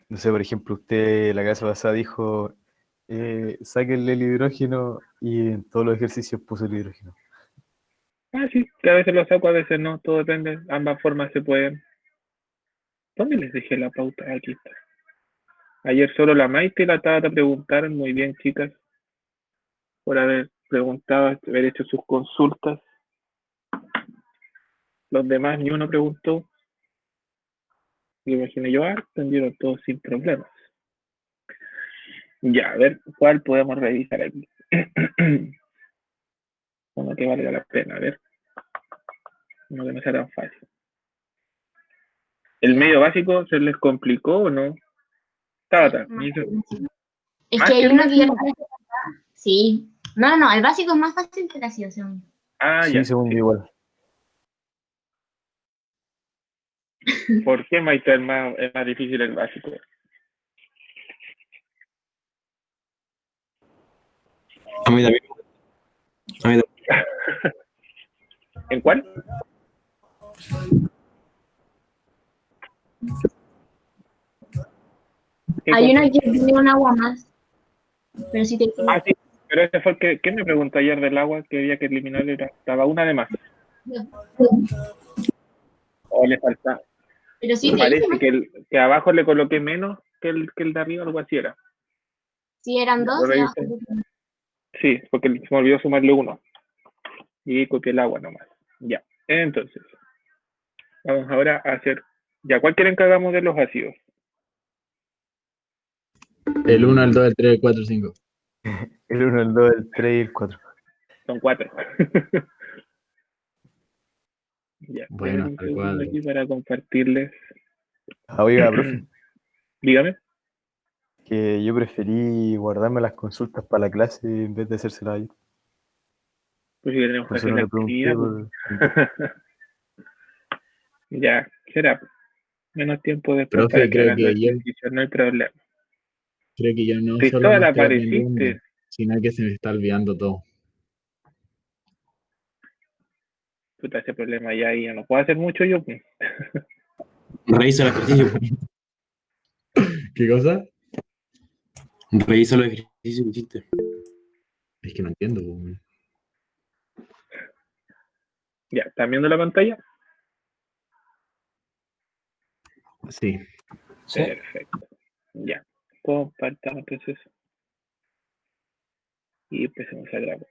No sé, por ejemplo, usted la clase pasada dijo, sáquenle el hidrógeno y en todos los ejercicios puso el hidrógeno. Ah, sí, que a veces lo saco, a veces no, todo depende. Ambas formas se pueden. ¿Dónde les dejé la pauta? Aquí está. Ayer solo la Maite y la Tata preguntaron, muy bien, chicas, por haber preguntado, haber hecho sus consultas. Los demás ni uno preguntó. Me imaginé yo, atendieron todos sin problemas. Ya, a ver, ¿cuál podemos revisar aquí? Uno que valga la pena, a ver. Uno que no sea tan fácil. ¿El medio básico se les complicó o no? Sí, Tata, más fácil. Es ¿más que que hay el uno que yo básico? sí. No, no, el básico es más fácil que la situación. Ah, Sí, ya, según yo sí. igual. ¿Por qué, Maite, es más difícil el básico? A mí también. A mí también. ¿En cuál? ¿Qué Hay cosa? una que tiene un agua más, pero sí te Ah, sí, pero ese fue el que, ¿qué me preguntó ayer del agua que había que eliminar? Estaba una de más. O le falta. pero sí te dice, Parece ¿no? que abajo le coloqué menos que el de arriba, algo así era. Sí, eran Ya lo dos y abajo. revisé. Sí, porque se me olvidó sumarle uno. Y copié el agua nomás. Ya. Entonces, vamos ahora a hacer. Ya, ¿cuál quieren que hagamos de los ácidos? El 1, el 2, el 3, el 4, el 5. El uno, el 2, el 3 y el 4. Son cuatro. Ya, denme Bueno, un al segundo cuadro. aquí para compartirles. Ah, oiga, profe, Dígame. que yo preferí guardarme las consultas para la clase en vez de hacérselas ahí. Pues si tenemos Por que eso hacer no la le pregunté actividad, pues. por internet. Ya, será. Menos tiempo después para Profe, que hagan los ejercicios, no hay problema. creo que yo no solo Cristóbal, no estoy aprendiendo, apareciste. sino que se me está olvidando todo. Puta, ese problema ya ahí, ya no puedo hacer mucho yo, pues. Revisa el ejercicio. ¿Qué cosa? Revisa los ejercicios que hiciste. Es que no entiendo. Po. Ya, ¿están viendo la pantalla? Sí. Sí. Perfecto. Ya. Compartamos entonces y empecemos a grabar.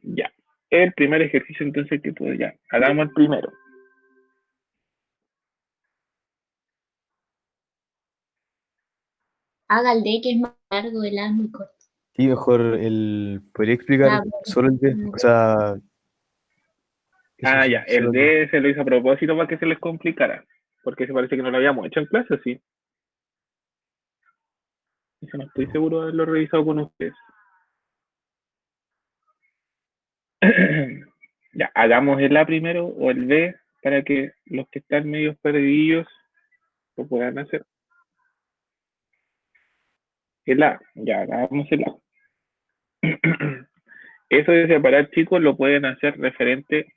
Ya. El primer ejercicio entonces que puedo ya. Hagamos el primero. Haga el D que es más largo, el A es muy corto. Sí, mejor ¿podría explicar Ya, solo el D? O sea, eso Ah, sí, ya. solo El el D. D se lo hizo a propósito para que se les complicara. Porque se parece que no lo habíamos hecho en clase, sí. Eso no estoy seguro de haberlo revisado con ustedes. Ya, hagamos el A primero o el B para que los que están medio perdidos lo puedan hacer. El A, ya hagamos el A. Eso de separar, chicos, lo pueden hacer referente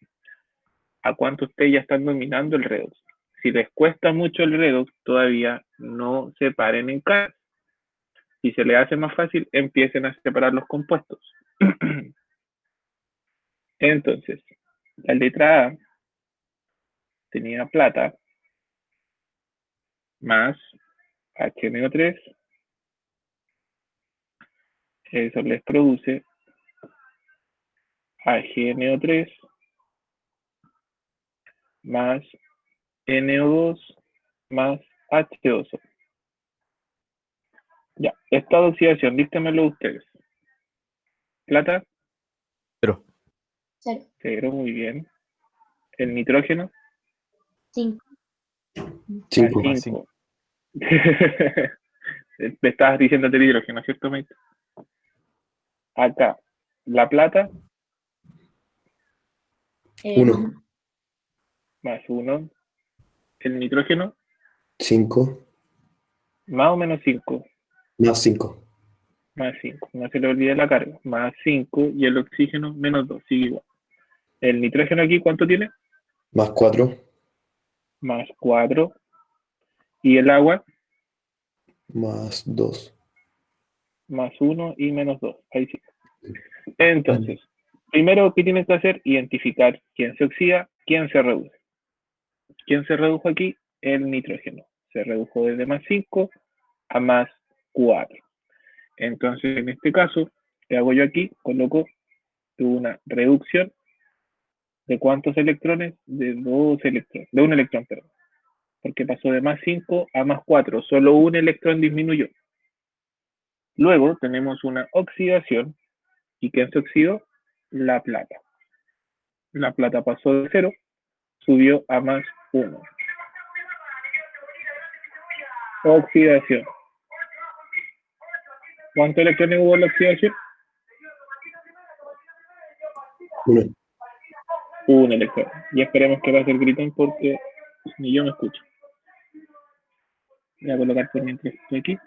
a cuánto ustedes ya están dominando el redox. Si les cuesta mucho el redox, todavía no separen en casa. Si se les hace más fácil, empiecen a separar los compuestos. Entonces, la letra A tenía plata más HNO3, eso les produce AgNO3 más NO2 más H2O. Ya, esta oxidación, díctamelo ustedes. Plata, Pero, 0, 0, muy bien. El nitrógeno, 5. más 5. más 5. 5. Me estabas diciendo del hidrógeno, ¿cierto, Mate? Acá, la plata, 1. más 1. El nitrógeno, 5. más o menos 5. Más 5. Más 5. No se le olvide la carga. Más 5. Y el oxígeno, menos 2. Sigue igual. El nitrógeno aquí, ¿cuánto tiene? Más 4. Más 4. Y el agua, Más 2. Más 1 y menos 2. Ahí sí. Entonces, primero, ¿qué tienes que hacer? Identificar quién se oxida, quién se reduce. ¿Quién se redujo aquí? El nitrógeno. Se redujo desde más 5 a más 4. Entonces, en este caso, ¿qué hago yo aquí? Coloco una reducción de cuántos electrones, de 2 electrones, de un electrón, perdón. Porque pasó de más 5 a más 4. Solo un electrón disminuyó. Luego tenemos una oxidación. ¿Y quién se oxidó? La plata. La plata pasó de 0, subió a más 1. Oxidación. ¿Cuántos electrones hubo en la oxidación? 1. Un electrón. Y esperemos que pase el gritón porque ni yo me escucho. Voy a colocar por mientras estoy aquí.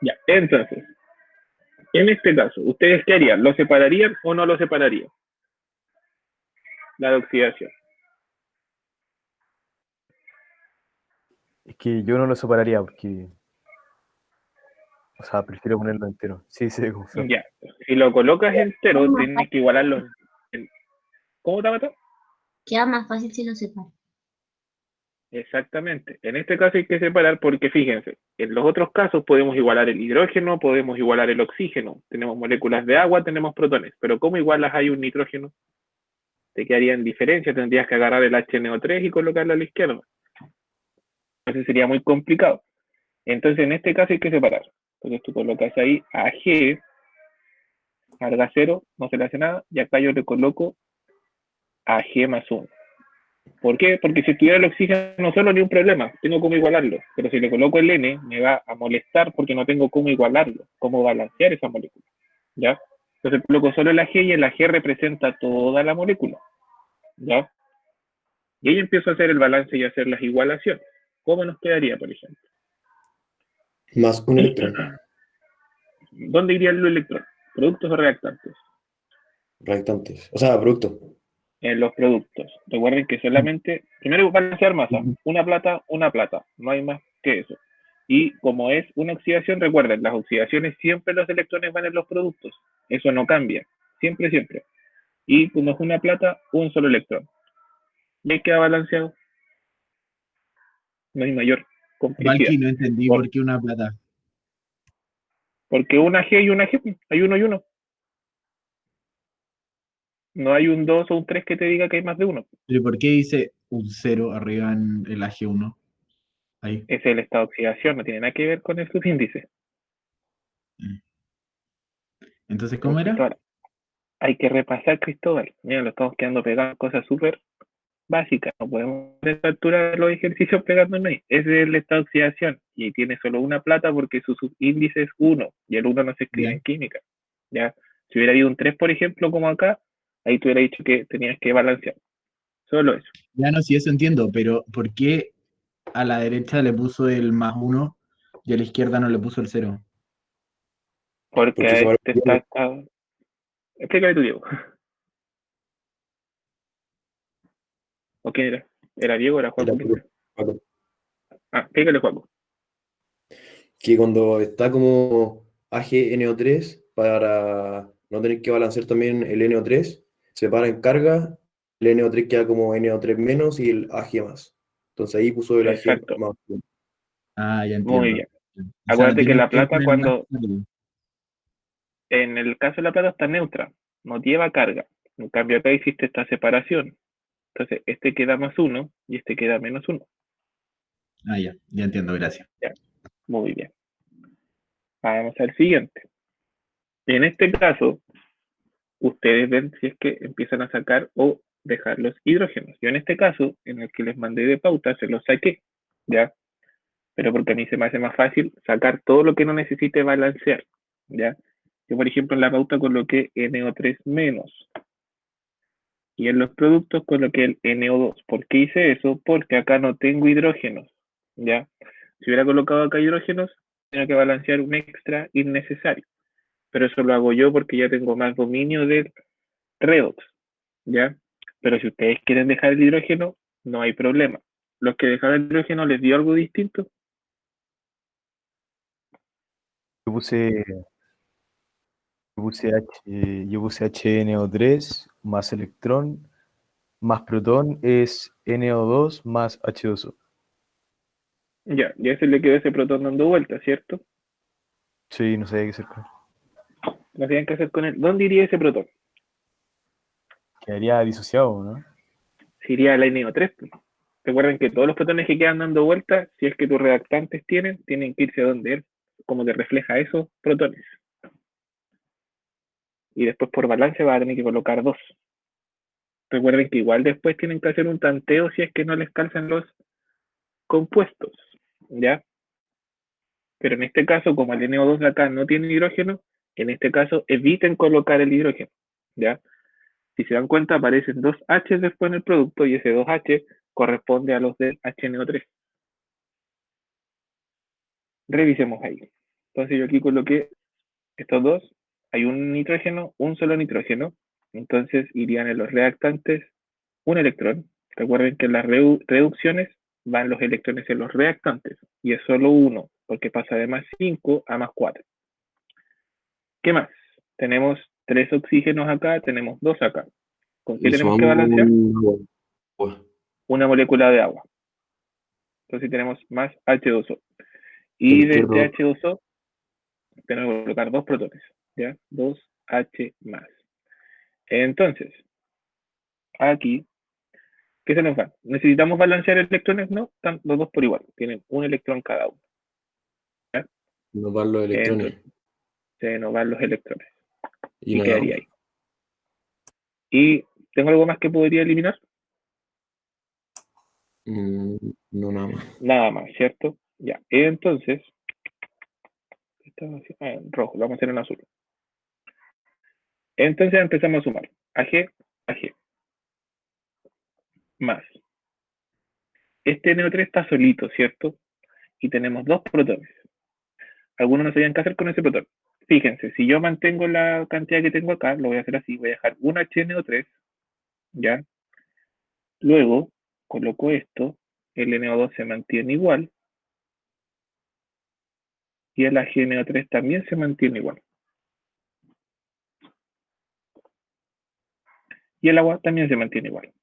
Ya, entonces, en este caso, ¿ustedes qué harían? ¿Lo separarían o no lo separarían? La de oxidación. Es que yo no lo separaría porque, o sea, prefiero ponerlo entero. Sí, se ve como flor. Ya, si lo colocas entero, tienes que igualarlo. ¿Cómo te mató? Queda más fácil si lo separo. Exactamente. En este caso hay que separar porque fíjense, en los otros casos podemos igualar el hidrógeno, podemos igualar el oxígeno, tenemos moléculas de agua, tenemos protones, pero ¿cómo igualas hay un nitrógeno? Te quedaría en diferencia, tendrías que agarrar el HNO3 y colocarlo a la izquierda. Entonces sería muy complicado. Entonces en este caso hay que separar. Entonces tú colocas ahí AG, carga 0, no se le hace nada, y acá yo le coloco AG más 1. ¿Por qué? Porque si estuviera el oxígeno solo ni un problema, tengo cómo igualarlo. Pero si le coloco el N, me va a molestar porque no tengo cómo igualarlo, cómo balancear esa molécula. ¿Ya? Entonces coloco solo el AG y el AG representa toda la molécula. ¿Ya? Y ahí empiezo a hacer el balance y a hacer las igualaciones. ¿Cómo nos quedaría, por ejemplo? Más un electrón. ¿Dónde irían los electrones? ¿Productos o reactantes? Reactantes. O sea, producto. En los productos. Recuerden que solamente, primero balancear masa, una plata, no hay más que eso. Y como es una oxidación, recuerden, las oxidaciones siempre los electrones van en los productos, eso no cambia, siempre, siempre. Y como es una plata, un solo electrón. Y ahí queda balanceado, no hay mayor complejidad. Valky, no entendí Por, por qué una plata. porque una G y una G, hay uno y uno. No hay un 2 o un 3 que te diga que hay más de uno. ¿Pero por qué dice un 0 arriba en el AG1? Ahí. Ese es el estado de oxidación, no tiene nada que ver con el subíndice. Entonces, ¿cómo era? Ahora, hay que repasar, Cristóbal. Mira, lo estamos quedando pegados, cosas súper básicas. No podemos capturar los ejercicios pegándonos ahí. Ese es el estado de oxidación. Y tiene solo una plata porque su subíndice es 1. Y el 1 no se escribe Ya. en química. ¿Ya? Si hubiera habido un 3, por ejemplo, como acá, ahí te hubiera dicho que tenías que balancear. Solo eso. Ya no, sí, eso entiendo, pero ¿por qué a la derecha le puso el más 1 y a la izquierda no le puso el 0? Porque Porque a se va este está... Explícale tú, Diego. ¿O quién era? ¿Era Diego o era era Juaco? ¿Quién era? puro. Ah, explícale, Juaco. Que cuando está como AgNO3, para no tener que balancear también el NO3, se para en carga, el NO3 queda como NO3 menos y el Ag más. Entonces ahí puso el Ag Exacto. más. Ah, ya Muy entiendo. bien. O sea, no Acuérdate que tiene la que plata poner más cuando... arriba. En el caso de la plata está neutra, no lleva carga. En cambio acá hiciste esta separación. Entonces este queda más 1 y este queda menos 1. Ah, ya entiendo, gracias. Ya, muy bien. Vamos al siguiente. En este caso, ustedes ven si es que empiezan a sacar o dejar los hidrógenos. Yo en este caso, en el que les mandé de pauta, se los saqué, ¿ya? Pero porque a mí se me hace más fácil sacar todo lo que no necesite balancear, ¿ya? Yo, por ejemplo, en la pauta coloqué NO3 menos. Y en los productos coloqué el NO2. ¿Por qué hice eso? Porque acá no tengo hidrógenos, ¿ya? Si hubiera colocado acá hidrógenos, tenía que balancear un extra innecesario. Pero eso lo hago yo porque ya tengo más dominio del redox, ¿ya? Pero si ustedes quieren dejar el hidrógeno, no hay problema. Los que dejaron el hidrógeno les dio algo distinto. Yo puse, yo puse HNO3 más electrón más protón es NO2 más H2O. Ya se le quedó ese protón dando vuelta, ¿cierto? Sí, no sé qué hacer con él. No sabían qué hacer con él. ¿Dónde iría ese protón? Quedaría disociado, ¿no? Se iría a la NO3. Recuerden que todos los protones que quedan dando vuelta, si es que tus reactantes tienen que irse a donde él, como te refleja esos protones. Y después por balance va a tener que colocar 2. Recuerden que igual después tienen que hacer un tanteo si es que no les calzan los compuestos, ¿ya? Pero en este caso, como el NO2 de acá no tiene hidrógeno, en este caso eviten colocar el hidrógeno, ¿ya? Si se dan cuenta, aparecen 2 H después en el producto y ese 2H corresponde a los del HNO3. Revisemos ahí. Entonces yo aquí coloqué estos dos. Hay un nitrógeno, un solo nitrógeno. Entonces irían en los reactantes un electrón. Recuerden que en las reducciones van los electrones en los reactantes y es solo uno, porque pasa de más 5 a más 4. ¿Qué más? Tenemos 3 oxígenos acá, tenemos 2 acá. ¿Con qué Le tenemos que sumamos balancear? agua. Una molécula de agua. Entonces tenemos más H2O. De la Y de izquierda, este H2O tenemos que colocar 2 protones, ¿ya? 2H más. Entonces, aquí, ¿qué se nos va? ¿Necesitamos balancear electrones? No, están los dos por igual. Tienen un electrón cada uno. ¿Ya? nos van los electrones. Entonces, se nos van los electrones. Y Y nada quedaría más. ahí. ¿Y tengo algo más que podría eliminar? No, nada más. Nada más, ¿cierto? Ya. Entonces, en rojo, lo vamos a hacer en azul. Entonces empezamos a sumar. AG, AG. Más. Este NO3 está solito, ¿cierto? Y tenemos 2 protones. Algunos no sabían qué hacer con ese protón. Fíjense, si yo mantengo la cantidad que tengo acá, lo voy a hacer así, voy a dejar un HNO3, ¿ya? Luego coloco esto, el NO2 se mantiene igual y el HNO3 también se mantiene igual. Y el agua también se mantiene igual.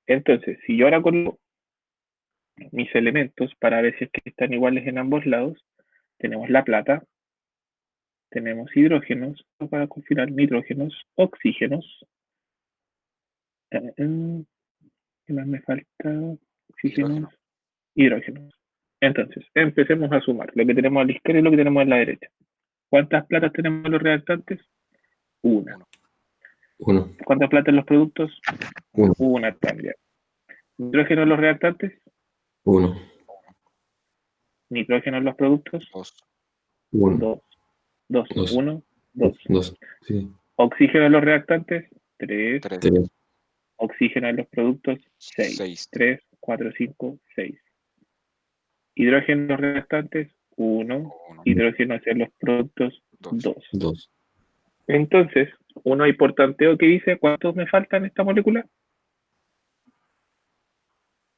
Entonces, si yo ahora coloco mis elementos para ver si es que están iguales en ambos lados, tenemos la plata, tenemos hidrógenos, para confirmar nitrógenos, oxígenos, ¿qué más me falta? Oxígenos, hidrógenos. Entonces, empecemos a sumar lo que tenemos a la izquierda y lo que tenemos a la derecha. ¿Cuántas platas tenemos en los reactantes? Una. Uno. ¿Cuántas platas en los productos? Uno. Una también. ¿Nitrógeno en los reactantes? Uno. ¿Nitrógeno en los productos? Uno. Dos. Dos. Dos. Uno, dos. Dos. Sí. ¿Oxígeno en los reactantes? Tres. Tres. Oxígeno en los productos, 6. 3, 4, 5, 6. Hidrógeno en los reactantes, 1. Hidrógeno en los productos, 2. Dos. Entonces, uno hay por tanteo que dice cuántos me faltan en esta molécula.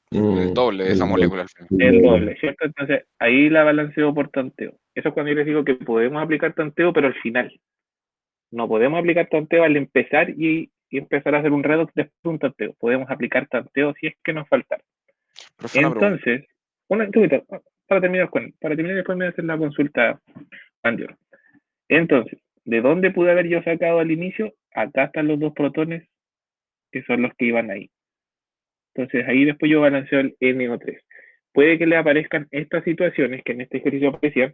El doble de esa molécula al final. El doble, ¿cierto? Entonces, ahí la balanceo por tanteo. Eso es cuando yo les digo que podemos aplicar tanteo, pero al final. No podemos aplicar tanteo al empezar y empezar a hacer un redox después de un tanteo. Podemos aplicar tanteo si es que nos falta. Profe, una pregunta. Entonces, para terminar después me voy a hacer la consulta anterior. Entonces, ¿de dónde pude haber yo sacado al inicio? Acá están los 2 protones, que son los que iban ahí. Entonces, ahí después yo balanceo el NO3. Puede que le aparezcan estas situaciones que en este ejercicio aparecían,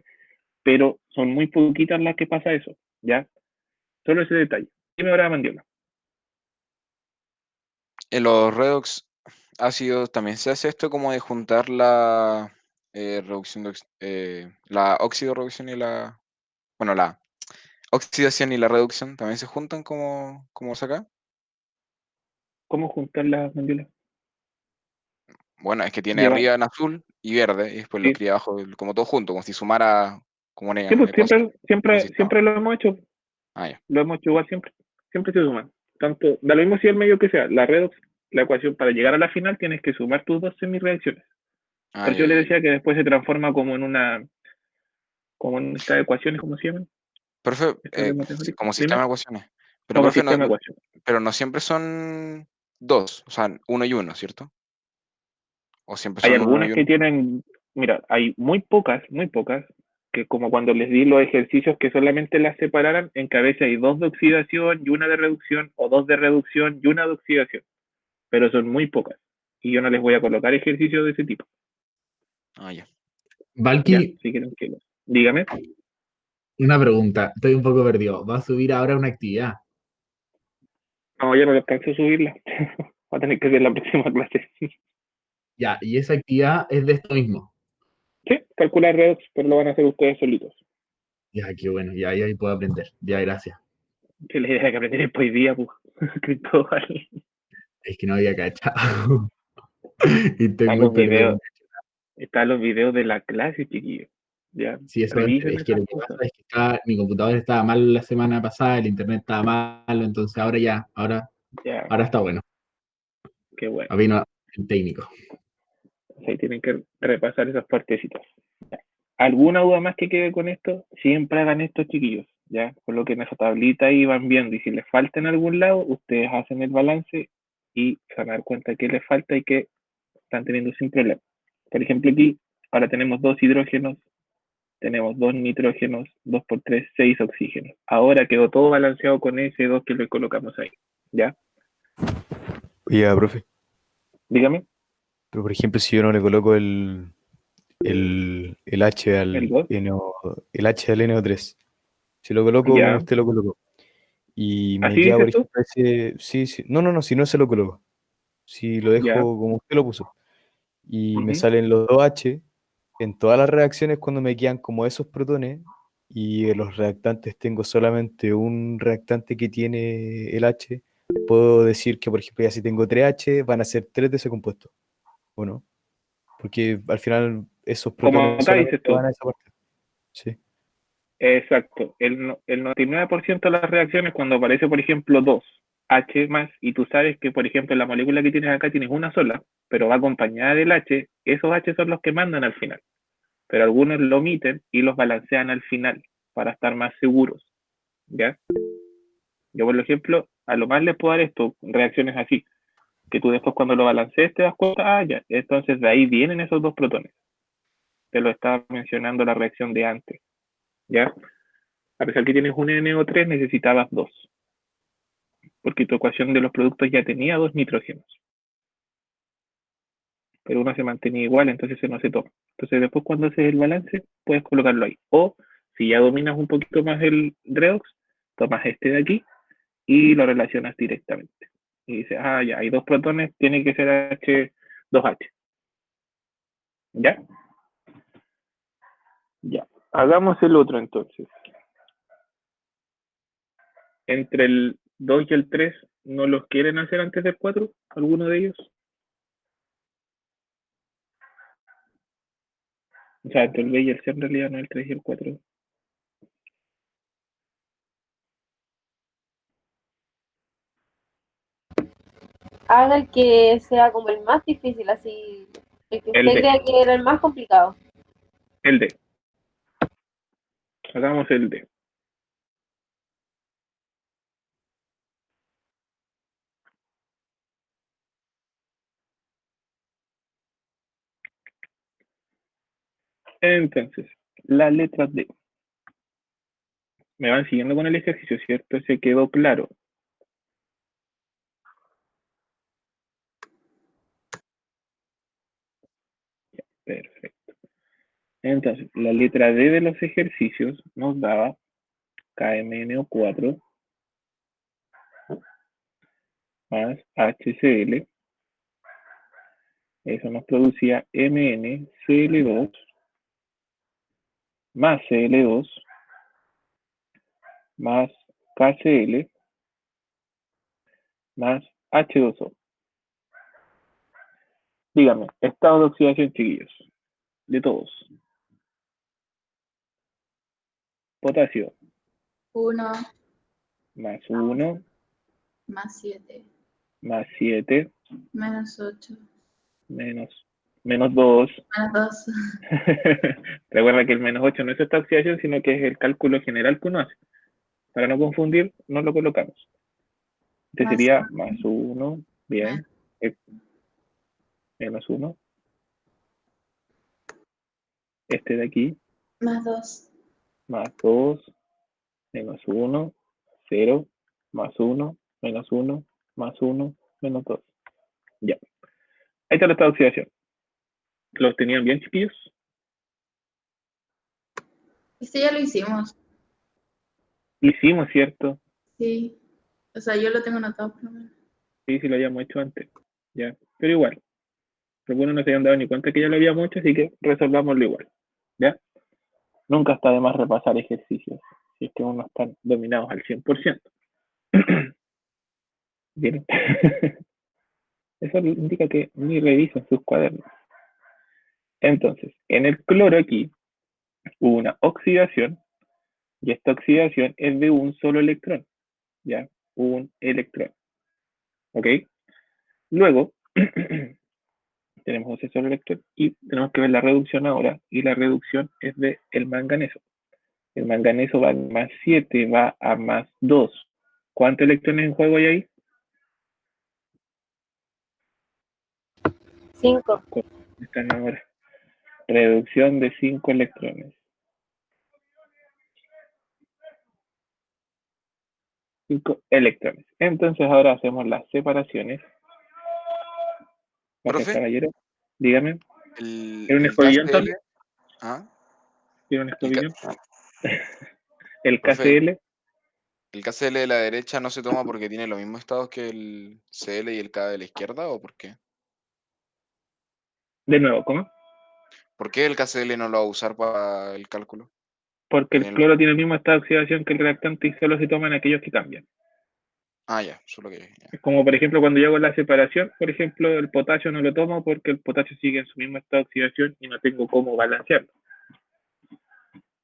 pero son muy poquitas las que pasa eso, ¿ya? Solo ese detalle. Dime ahora, Mandiola. En los redox ácidos también se hace esto como de juntar la reducción de la oxidorreducción y la. Bueno, la oxidación y la reducción también se juntan como acá. ¿Cómo juntar las Mandiola? Bueno, es que tiene Lleva, arriba en azul y verde, y después lo sí, escribe abajo como todo junto, como si sumara como una sí, pues ecuación. Como si siempre estaba. lo hemos hecho. Ah, ya. Lo hemos hecho igual siempre. Siempre se suman. Tanto, da lo mismo si el medio que sea. La redox, la ecuación para llegar a la final tienes que sumar tus dos semireacciones. Ah, Por eso ya, yo le ya, decía que después se transforma como en estas ecuaciones, ¿cómo se llaman? Profe, Estas de matemáticas. como Dime, sistema de ecuaciones. Pero, como profe, sistema de ecuaciones. pero no siempre son dos, o sea, uno y uno, ¿cierto? O siempre Hay son uno y algunas uno. que tienen, mira, hay muy pocas, que como cuando les di los ejercicios que solamente las separaran, en que a veces hay dos de oxidación y una de reducción, o dos de reducción y una de oxidación, pero son muy pocas. Y yo no les voy a colocar ejercicios de ese tipo. Ah, ya. Ya, Valky, si quieren que dígame. una pregunta, estoy un poco perdido. ¿Va a subir ahora una actividad? No, ya no alcanzo a subirla. Va a tener que ser la próxima clase. Ya, y esa actividad es de esto mismo. Sí, calcular redox, pero lo van a hacer ustedes solitos. Ya, qué bueno, ya ahí puedo aprender. Ya, gracias. Que la idea es que aprender después día, pues, Cristóbal. Es que no había cachado. Y estoy Están muy los perdido. videos, están los videos de la clase, chiquillos. Ya, Sí, eso revisen es que esas lo que cosas. pasa es que mi computador estaba mal la semana pasada, el internet estaba malo, entonces ahora ya, Ya, ahora está bueno. qué bueno. Vino el técnico. Ahí tienen que repasar esas partecitas. ¿Alguna duda más que quede con esto? Siempre hagan esto, chiquillos. Ya, coloquen esa tablita y van viendo. Y si les falta en algún lado, ustedes hacen el balance y se van a dar cuenta que les falta y que están teniendo sin problema. Por ejemplo, aquí ahora tenemos 2 hidrógenos, tenemos 2 nitrógenos, 2 por 3, 6 oxígenos. Ahora quedó todo balanceado con ese 2 que le colocamos ahí. ¿Ya? Oiga, profe, Dígame, pero por ejemplo, si yo no le coloco el H el al 2. El H al NO3, si lo coloco como Ya. usted lo colocó, y me ¿Así queda, por dices tú? ejemplo, ese, sí, sí, no, si no se lo coloco, si lo dejo Ya. como usted lo puso, y me Ujú. salen los dos H, en todas las reacciones cuando me quedan como esos protones, y en los reactantes tengo solamente un reactante que tiene el H, puedo decir que, por ejemplo, ya si tengo 3H, van a ser 3 de ese compuesto, ¿o no? Porque al final esos Como protones acá dices solamente tú. van a esa parte. Sí. Exacto. El 99% de las reacciones cuando aparece, por ejemplo, 2 H más, y tú sabes que, por ejemplo, la molécula que tienes acá tienes una sola, pero va acompañada del H, esos H son los que mandan al final. Pero algunos lo omiten y los balancean al final para estar más seguros. ¿Ya? Yo, por ejemplo, a lo más les puedo dar esto, reacciones así, que tú después cuando lo balancees te das cuenta, ya, entonces de ahí vienen esos dos protones. Te lo estaba mencionando la reacción de antes. ¿Ya? A pesar que tienes un NO3, necesitabas dos, porque tu ecuación de los productos ya tenía dos nitrógenos, pero uno se mantenía igual, entonces ese no se toma. Entonces después cuando haces el balance, puedes colocarlo ahí. O si ya dominas un poquito más el redox, tomas este de aquí y lo relacionas directamente. Y dices, ya, hay dos protones, tiene que ser H2H. ¿Ya? Ya. Hagamos el otro entonces. Entre el 2 y el 3, ¿no los quieren hacer antes del 4? ¿Alguno de ellos? O sea, entre el B y el C en realidad, no el 3 y el 4. Haga el que sea como el más difícil, así, el que El usted D. crea que era el más complicado. El D. Hagamos el D. Entonces, la letra D. Me van siguiendo con el ejercicio, ¿cierto? Se quedó claro. Perfecto. Entonces, la letra D de los ejercicios nos daba KMNO4 más HCl. Eso nos producía MnCl2 más Cl2 más KCl más H2O. Dígame, estado de oxidación, chiquillos, de todos. Potasio, 1, más 1, Más 7. más 7, Menos 8. menos 2. Menos 2. Recuerda que el menos 8 no es esta oxidación, sino que es el cálculo general que uno hace. Para no confundir, no lo colocamos. Este Más sería más 1, bien, menos 1. Este de aquí, Más 2. más 2, menos 1, 0, más 1, menos 1, más 1, menos 2. Ya. Ahí está la esta oxidación. ¿Los tenían bien, chiquillos? Este ya lo hicimos. Hicimos, ¿cierto? Sí. O sea, yo lo tengo anotado por lo menos. Sí, sí lo habíamos hecho antes. Ya. Pero igual. Algunos no se habían dado ni cuenta que ya lo habíamos hecho, así que resolvámoslo igual. ¿Ya? Nunca está de más repasar ejercicios, si es que aún no están dominados al 100%. ¿Vieron? Eso indica que ni revisan sus cuadernos. Entonces, en el cloro aquí hubo una oxidación, y esta oxidación es de un solo electrón, ¿ya? Un electrón, ¿ok? Luego, tenemos ese solo electrón y tenemos que ver la reducción ahora, y la reducción es de el manganeso. El manganeso va a más 7, va a más 2. ¿Cuántos electrones en juego hay ahí? 5. Están ahora. Reducción de 5 electrones. 5 electrones. Entonces ahora hacemos las separaciones. Gracias, Profe, caballero. Dígame. el, ¿Tiene un el escobillón, KCl, Tony? ¿ah? ¿Tiene un El, K- escobillón? El profe, KCl. ¿el KCl de la derecha no se toma porque tiene los mismos estados que el Cl y el K de la izquierda o por qué? De nuevo, ¿cómo? ¿Por qué el KCl no lo va a usar para el cálculo? Porque el Tiene cloro tiene el mismo estado de oxidación que el reactante y solo se toman aquellos que cambian. Ah, ya, solo que ya. Es como, por ejemplo, cuando yo hago la separación, por ejemplo, el potasio no lo tomo porque el potasio sigue en su mismo estado de oxidación y no tengo cómo balancearlo.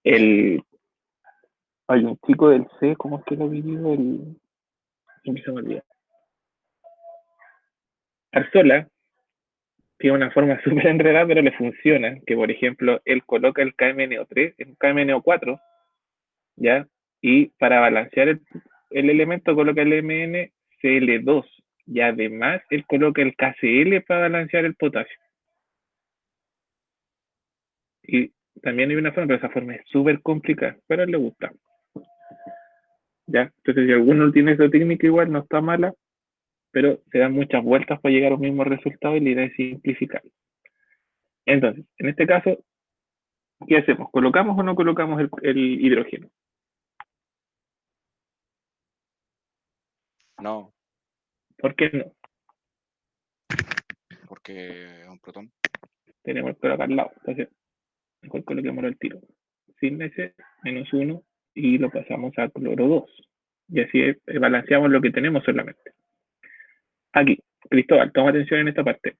Hay un chico del C, ¿cómo es que lo vivió? Siempre se me olvida. Arzola tiene una forma súper enredada, pero le funciona. Que, por ejemplo, él coloca el KMNO3 en KMNO4, ¿ya? Y para balancear el elemento coloca el MnCl2. Y además, él coloca el KCl para balancear el potasio. Y también hay una forma, pero esa forma es súper complicada, pero a él le gusta. ¿Ya? Entonces, si alguno tiene esa técnica, igual no está mala, pero se dan muchas vueltas para llegar a un mismo resultado y la idea es simplificar. Entonces, en este caso, ¿qué hacemos? ¿Colocamos o no colocamos el hidrógeno? No, ¿Por qué no? porque es un protón. Tenemos el cloro acá al lado. Entonces, mejor coloquémoslo al tiro. Sin ese, menos 1, y lo pasamos a cloro 2. Y así balanceamos lo que tenemos solamente. Aquí, Cristóbal, toma atención en esta parte.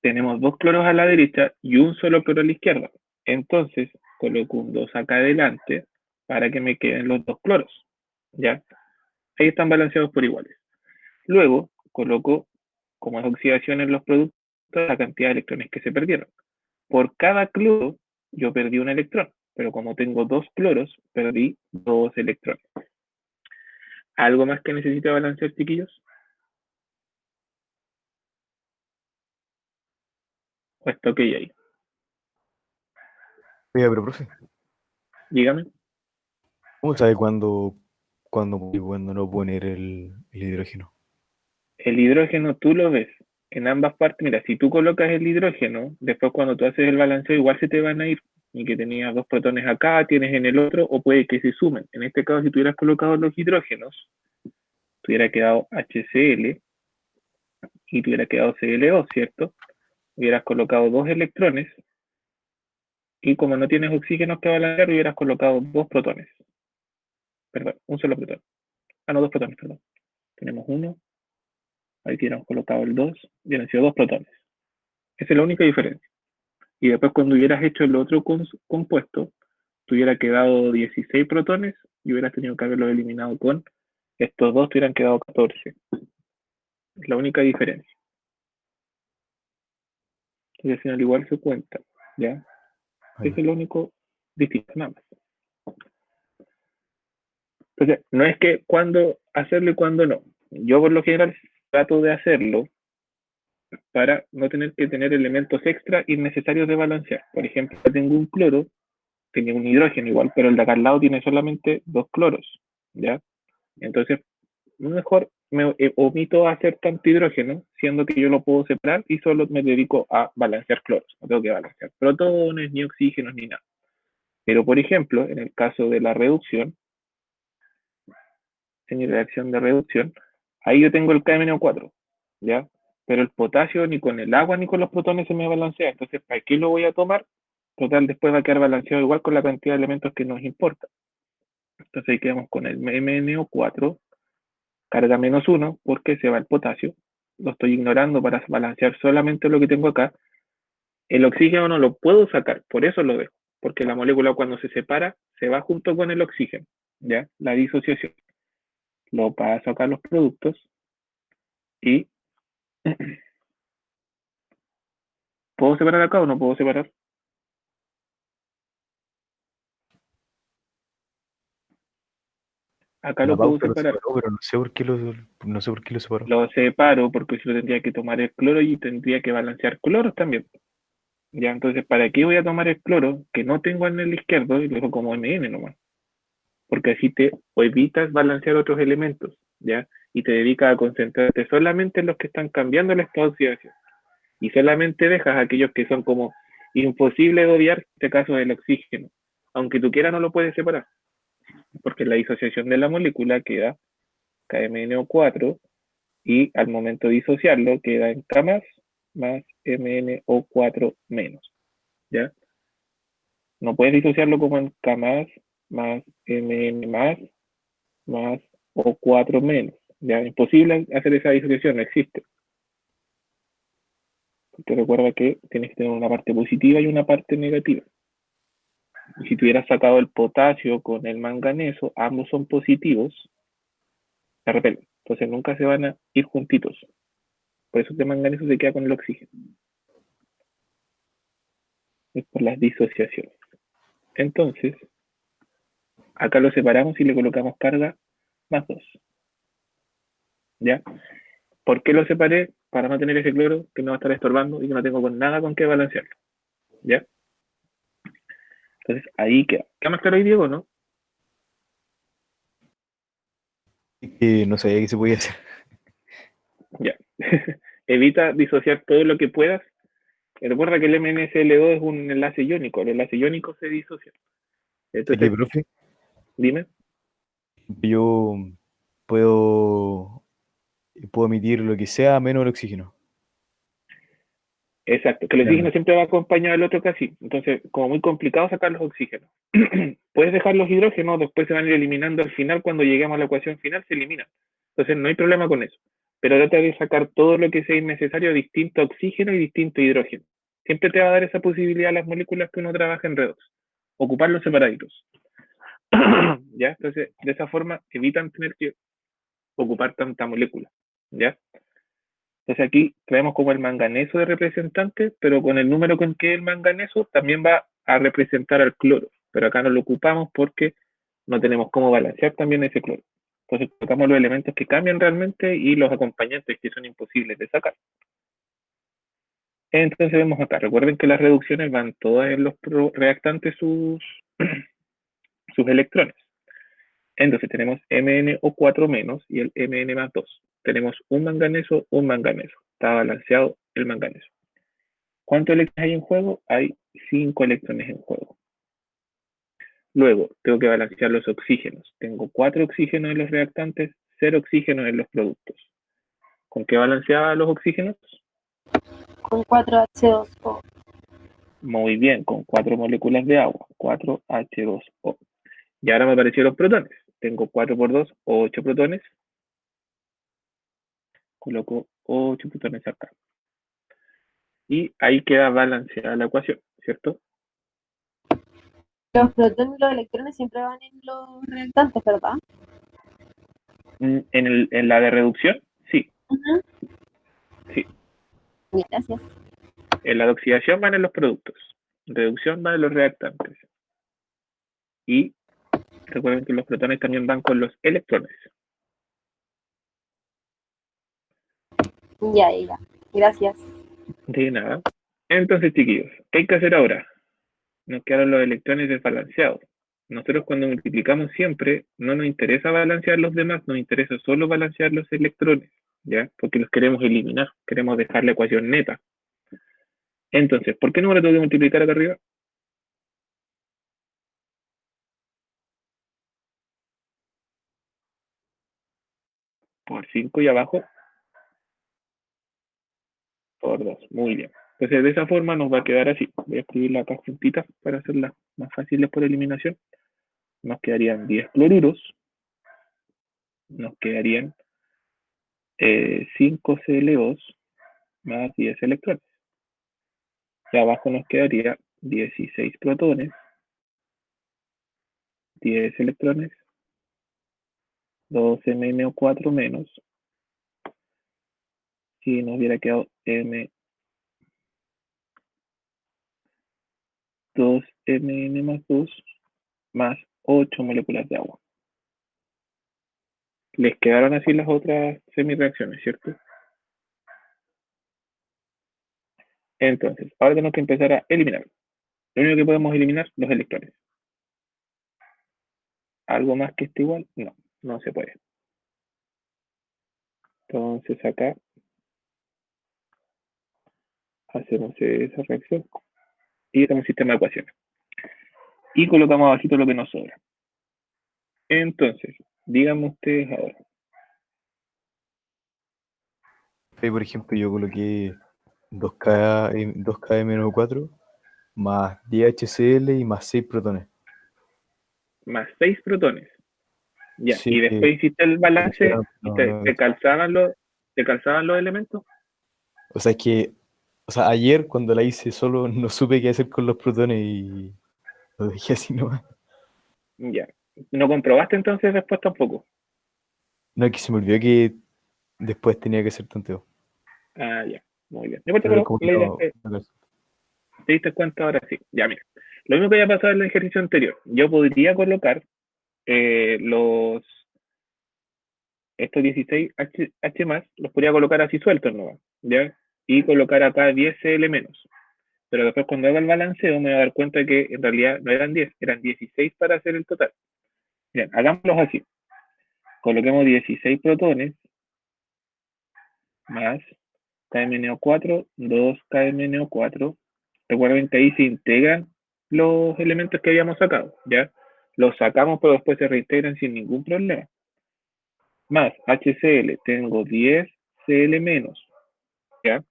Tenemos 2 cloros a la derecha y un solo cloro a la izquierda. Entonces, coloco un 2 acá adelante para que me queden los 2 cloros. ¿Ya? Ahí están balanceados por iguales. Luego, coloco, como es oxidación en los productos, la cantidad de electrones que se perdieron. Por cada cloro, yo perdí un electrón, pero como tengo 2 cloros, perdí 2 electrones. ¿Algo más que necesite balancear, chiquillos? ¿O está ok ahí? Oiga, pero profe, Dígame. ¿cómo sabe cuándo no poner el hidrógeno? El hidrógeno tú lo ves en ambas partes. Mira, si tú colocas el hidrógeno, después cuando tú haces el balanceo, igual se te van a ir. Y que tenías 2 protones acá, tienes en el otro, o puede que se sumen. En este caso, si tú hubieras colocado los hidrógenos, te hubiera quedado HCl y te hubiera quedado ClO, ¿cierto? Hubieras colocado 2 electrones y como no tienes oxígenos que balancear, hubieras colocado 2 protones. Perdón, un solo protón. Ah, no, 2 protones, perdón. Tenemos uno, ahí tenemos colocado el 2, y han sido 2 protones. Esa es la única diferencia. Y después cuando hubieras hecho el otro compuesto, te hubiera quedado 16 protones y hubieras tenido que haberlo eliminado con estos dos te hubieran quedado 14. Es la única diferencia. Y al final igual se cuenta, ¿ya? Ahí. Eso es lo único distinto, nada más. Entonces, no es que cuándo hacerlo y cuándo no. Yo por lo general trato de hacerlo para no tener que tener elementos extra innecesarios de balancear. Por ejemplo, tengo un cloro, tengo un hidrógeno igual, pero el de acá al lado tiene solamente 2 cloros, ¿ya? Entonces, mejor me omito a hacer tanto hidrógeno, siendo que yo lo puedo separar y solo me dedico a balancear cloros. No tengo que balancear protones, ni oxígenos, ni nada. Pero, por ejemplo, en el caso de la reducción, en reacción de reducción, ahí yo tengo el KMNO4, ¿ya? Pero el potasio ni con el agua ni con los protones se me balancea. Entonces, ¿para qué lo voy a tomar? Total, después va a quedar balanceado igual con la cantidad de elementos que nos importa. Entonces ahí quedamos con el MnO4, carga -1, porque se va el potasio. Lo estoy ignorando para balancear solamente lo que tengo acá. El oxígeno no lo puedo sacar, por eso lo dejo. Porque la molécula cuando se separa, se va junto con el oxígeno, ¿ya? La disociación. Lo paso acá a los productos y ¿puedo separar acá o no puedo separar? Acá La lo puedo pauta lo separar. separó, pero no sé por qué lo separó. Lo separo porque si lo tendría que tomar el cloro y tendría que balancear cloros también. Ya, entonces, ¿para qué voy a tomar el cloro que no tengo en el izquierdo y lo dejo como MN nomás? Porque así te o evitas balancear otros elementos, ¿ya? Y te dedicas a concentrarte solamente en los que están cambiando el estado de oxidación. Y solamente dejas aquellos que son como imposibles de obviar, en este caso el oxígeno. Aunque tú quieras no lo puedes separar, porque la disociación de la molécula queda KMNO4 y al momento de disociarlo queda en K más MnO4 menos, ¿ya? No puedes disociarlo como en K más Mn más O4 menos, ¿ya? Imposible hacer esa disociación, no existe. Porque recuerda que tienes que tener una parte positiva y una parte negativa. Y si tuvieras sacado el potasio con el manganeso, ambos son positivos, se repelen. Entonces nunca se van a ir juntitos. Por eso el manganeso se queda con el oxígeno. Es por las disociaciones. Entonces, acá lo separamos y le colocamos carga más 2. ¿Ya? ¿Por qué lo separé? Para no tener ese cloro que me va a estar estorbando y que no tengo con nada con qué balancearlo. ¿Ya? Entonces, ahí queda. ¿Queda más claro ahí, Diego, no? No sabía que se podía hacer. Ya. Evita disociar todo lo que puedas. Recuerda que el MnCl2 es un enlace iónico. El enlace iónico se disocia. Sé que, Entonces, profe, dime. yo puedo, puedo emitir lo que sea menos el oxígeno. Exacto, que el oxígeno siempre va acompañado del otro casi. Entonces, como muy complicado sacar los oxígenos. Puedes dejar los hidrógenos, después se van a ir eliminando al final, cuando lleguemos a la ecuación final se eliminan. Entonces, no hay problema con eso. Pero trata de sacar todo lo que sea innecesario, distinto oxígeno y distinto hidrógeno. Siempre te va a dar esa posibilidad a las moléculas que uno trabaja en redox. Ocuparlos separaditos. ¿Ya? Entonces, de esa forma evitan tener que ocupar tanta molécula. ¿Ya? Entonces aquí traemos como el manganeso de representante, pero con el número con que el manganeso también va a representar al cloro. Pero acá no lo ocupamos porque no tenemos cómo balancear también ese cloro. Entonces colocamos los elementos que cambian realmente y los acompañantes que son imposibles de sacar. Entonces vemos acá, recuerden que las reducciones van todas en los reactantes sus electrones. Entonces tenemos MnO4 menos y el Mn más 2. Tenemos un manganeso. Está balanceado el manganeso. ¿Cuántos electrones hay en juego? Hay 5 electrones en juego. Luego, tengo que balancear los oxígenos. Tengo 4 oxígenos en los reactantes, 0 oxígenos en los productos. ¿Con qué balanceaba los oxígenos? Con 4H2O. Muy bien, con 4 moléculas de agua, 4H2O. Y ahora me aparecieron los protones. Tengo 4 por 2, 8 protones. Coloco 8 protones acá. Y ahí queda balanceada la ecuación, ¿cierto? Los protones y los electrones siempre van en los reactantes, ¿verdad? En la de reducción, sí. Ujú. Sí. Gracias. En la de oxidación van en los productos. Reducción van en los reactantes. Y recuerden que los protones también van con los electrones. Ya, ya, ya. Gracias. De nada. Entonces, chiquillos, ¿qué hay que hacer ahora? Nos quedaron los electrones desbalanceados. Nosotros cuando multiplicamos siempre, no nos interesa balancear los demás, nos interesa solo balancear los electrones, ¿ya? Porque los queremos eliminar, queremos dejar la ecuación neta. Entonces, ¿por qué número tengo que multiplicar acá arriba? Por 5 y abajo por 2. Muy bien. Entonces, de esa forma nos va a quedar así. Voy a escribirla acá juntitas para hacerlas más fáciles por eliminación. Nos quedarían 10 cloruros. Nos quedarían 5 Cl2 más 10 electrones. Y abajo nos quedaría 16 protones, 10 electrones, 2 MnO4 menos, y nos hubiera quedado M2Mn más 2 más 8 moléculas de agua. Les quedaron así las otras semireacciones, ¿cierto? Entonces, ahora tenemos que empezar a eliminar. Lo único que podemos eliminar, los electrones. ¿Algo más que esté igual? No, no se puede. Entonces acá hacemos esa reacción y tenemos un sistema de ecuaciones. Y colocamos abajito lo que nos sobra. Entonces, díganme ustedes ahora. Ahí, por ejemplo, yo coloqué 2K-4 más 10 HCl y más 6 protones. Más 6 protones. Ya, Sí, y después hiciste el balance y no, te calzaban los elementos. o sea, es que, o sea, ayer cuando la hice solo no supe qué hacer con los protones y lo dejé así nomás. Ya. ¿No comprobaste entonces después tampoco? No, es que se me olvidó que después tenía que hacer tanteo. Ah, ya. Muy bien. No importa, Pero pero como que la idea es no, que te diste cuenta ahora sí. Ya, mira. Lo mismo que había pasado en el ejercicio anterior. Yo podría colocar estos 16 H más, los podría colocar así sueltos, ¿no? ¿Ya? Y colocar acá 10 Cl menos. Pero después cuando haga el balanceo me voy a dar cuenta que en realidad no eran 10, eran 16 para hacer el total. Bien, hagámoslo así. Coloquemos 16 protones más KMnO4, 2 KMnO4. Recuerden que ahí se integran los elementos que habíamos sacado, ¿ya? Los sacamos, pero después se reintegran sin ningún problema. Más HCl, tengo 10 Cl menos, ¿ya?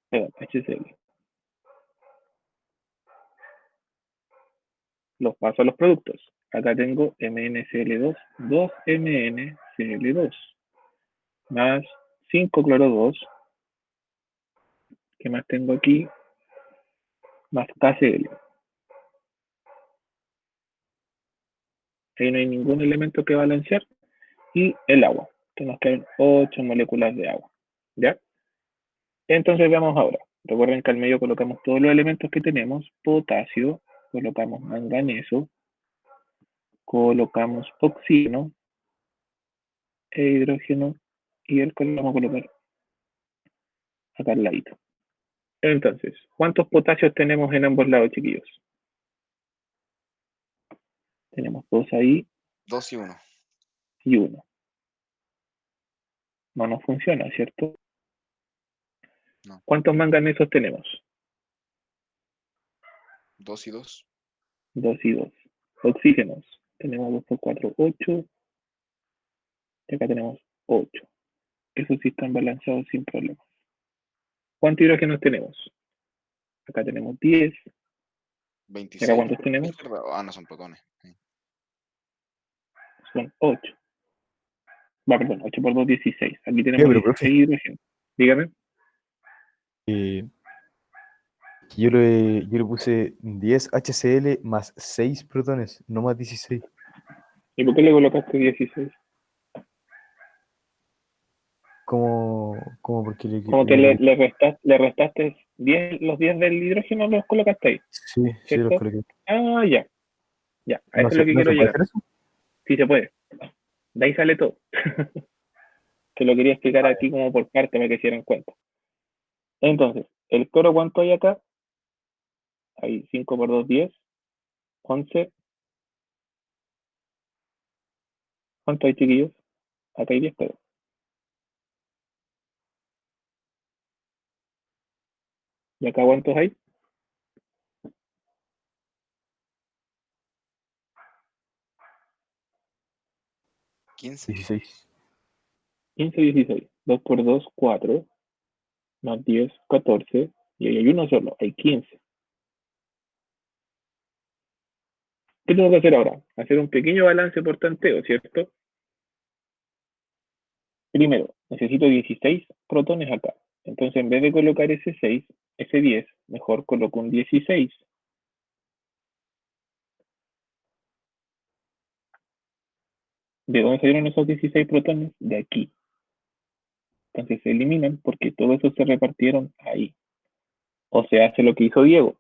Perdón, HCl. Los paso a los productos. Acá tengo MnCl2, 2MnCl2, más 5 cloro 2. ¿Qué más tengo aquí? Más KCl. Ahí no hay ningún elemento que balancear. Y el agua, que nos quedan 8 moléculas de agua. ¿Ya? Entonces veamos ahora. Recuerden que al medio colocamos todos los elementos que tenemos. Potasio, colocamos manganeso, colocamos oxígeno e hidrógeno y el cual vamos a colocar acá al ladito. Entonces, ¿cuántos potasios tenemos en ambos lados, chiquillos? Tenemos 2 ahí 2 y 1. y 1. No nos funciona, ¿cierto? No. ¿Cuántos manganesos tenemos? 2 y 2. 2 y 2. Oxígenos. Tenemos 2 por 4, 8. Y acá tenemos 8. Esos sí están balanceados sin problema. ¿Cuántos hidrógenos tenemos? Acá tenemos 10. ¿Y 26 acá cuántos por la tenemos? izquierda. Ah, no son protones. Sí. Son 8. Va, perdón, 8 por 2, 16. Aquí tenemos pero 16 profe, hidrógenos. Dígame. eh, yo le puse 10 HCl más 6 protones, no más 16. ¿Y por qué le colocaste 16? Como porque Como que le restaste 10, los 10 del hidrógeno los colocaste ahí, Sí, sí, los ¿cierto? coloqué. Ah, ya, ya, a ¿No eso es lo que no quiero se puede llegar. hacer eso? Sí se puede, de ahí sale todo. Te lo quería explicar Ah, aquí como por parte para que se dieran cuenta. Entonces, el cloro, ¿cuánto hay acá? Hay 5 por 2, 10, 11. ¿Cuánto hay, chiquillos? Acá hay 10, pero. ¿Y acá cuántos hay? 15. 16. 15, 16. 2 por 2, 4. Más 10, 14. Y ahí hay uno solo, hay 15. ¿Qué tengo que hacer ahora? Hacer un pequeño balance por tanteo, ¿cierto? Primero, necesito 16 protones acá. Entonces, en vez de colocar ese 6, ese 10, mejor coloco un 16. ¿De dónde salieron esos 16 protones? De aquí. Entonces se eliminan porque todos esos se repartieron ahí. O se hace lo que hizo Diego,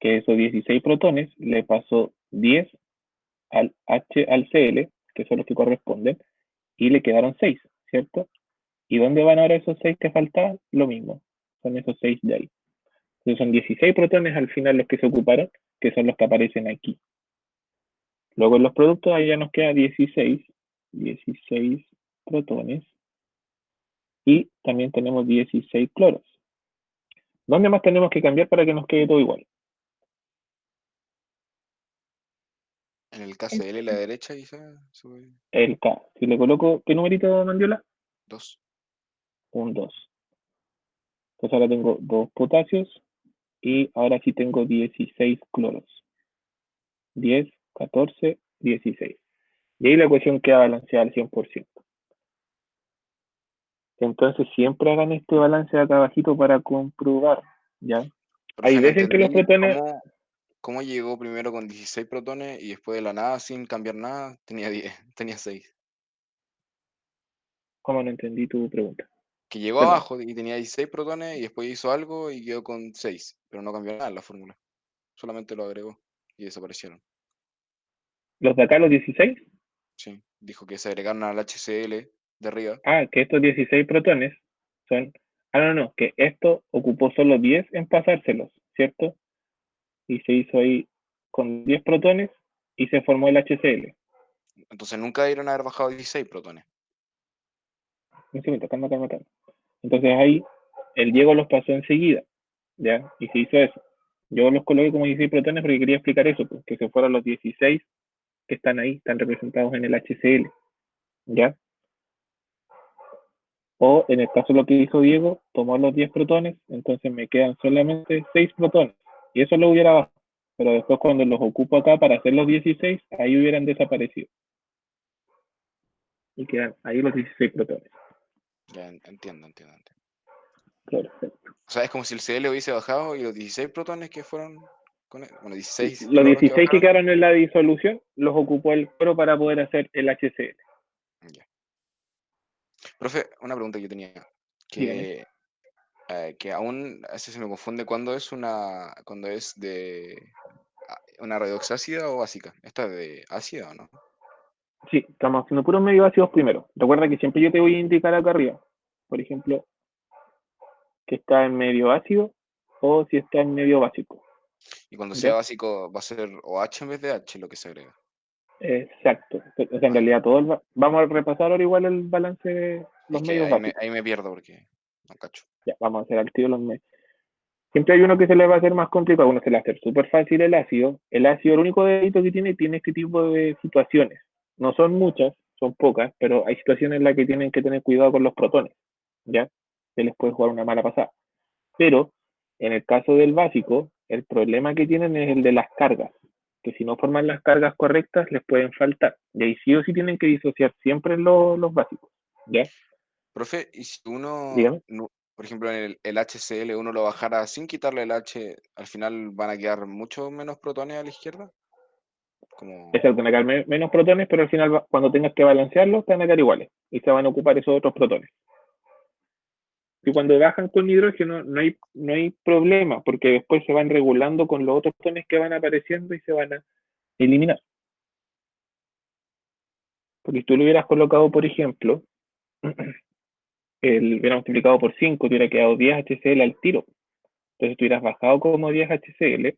que esos 16 protones le pasó 10 al HCl, que son los que corresponden, y le quedaron 6, ¿cierto? ¿Y dónde van ahora esos 6 que faltaban? Lo mismo, son esos 6 de ahí. Entonces son 16 protones al final los que se ocuparon, que son los que aparecen aquí. Luego en los productos ahí ya nos queda 16 protones, y también tenemos 16 cloros. ¿Dónde más tenemos que cambiar para que nos quede todo igual? En el KCL a la derecha y sube El K. Si le coloco, ¿qué numerito, Mandiola? 2. Un 2. Entonces ahora tengo 2 potasios y ahora sí tengo 16 cloros. 10, 14, 16. Y ahí la ecuación queda balanceada al 100%. Entonces siempre hagan este balance de acá abajito para comprobar, ¿ya? Hay Profe, no veces que los entendí protones, cómo llegó primero con 16 protones y después de la nada, sin cambiar nada, tenía 10, tenía 6. como no entendí tu pregunta. Que llegó Perdón. abajo y tenía 16 protones y después hizo algo y quedó con 6, pero no cambió nada en la fórmula. Solamente lo agregó y desaparecieron. Los de acá, los 16, Sí, dijo que se agregaron al HCl de arriba. que estos 16 protones son, no, que esto ocupó solo 10 en pasárselos, ¿cierto? Y se hizo ahí con 10 protones y se formó el HCl. Entonces nunca debieron haber bajado 16 protones. Un segundo, calma. Entonces ahí el Diego los pasó enseguida, ¿ya? Y se hizo eso. Yo los coloqué como 16 protones porque quería explicar eso, pues, que se fueron los 16 que están ahí, están representados en el HCl, ¿ya? O en el caso de lo que hizo Diego, tomó los 10 protones, entonces me quedan solamente 6 protones. Y eso lo hubiera bajado. Pero después cuando los ocupo acá para hacer los 16, ahí hubieran desaparecido. Y quedan ahí los 16 protones. Ya entiendo. Perfecto. O sea, es como si el Cl hubiese bajado y los 16 protones que fueron, bueno, 16 Los cloros que 16 que bajaron. quedaron en la disolución los ocupó el cloro para poder hacer el HCl. Ya. Profe, una pregunta que yo tenía. Dígame. Que aún a veces se me confunde cuando es de una redox ácida o básica. ¿Esta es de ácida o no? Sí, estamos haciendo puros medio ácidos primero. Recuerda que siempre yo te voy a indicar acá arriba, por ejemplo, que está en medio ácido o si está en medio básico. Y cuando sea ¿Ya? básico va a ser OH en vez de H lo que se agrega. Exacto. O sea, en Ah, ya. realidad vamos a repasar ahora igual el balance de Es los que medios ahí básicos. me pierdo porque no cacho. Ya, vamos a hacer al tiro los medios. Siempre hay uno que se le va a hacer más complicado, uno se le va a hacer súper fácil el ácido. El ácido, el único delito que tiene este tipo de situaciones. No son muchas, son pocas, pero hay situaciones en las que tienen que tener cuidado con los protones, ¿ya? Se les puede jugar una mala pasada. Pero en el caso del básico, el problema que tienen es el de las cargas, que si no forman las cargas correctas les pueden faltar. Y ahí sí o sí tienen que disociar siempre los básicos, ¿ya? Profe, y si uno, Dígame. por ejemplo, en el HCl uno lo bajara sin quitarle el H, al final van a quedar mucho menos protones a la izquierda. Como... Exacto, van a quedar menos protones, pero al final cuando tengas que balancearlos, te van a quedar iguales. Y se van a ocupar esos otros protones. Y cuando bajan con hidrógeno no hay problema, porque después se van regulando con los otros protones que van apareciendo y se van a eliminar. Porque si tú lo hubieras colocado, por ejemplo, hubiera multiplicado por 5, te hubiera quedado 10 HCl al tiro. Entonces tú hubieras bajado como 10 HCl,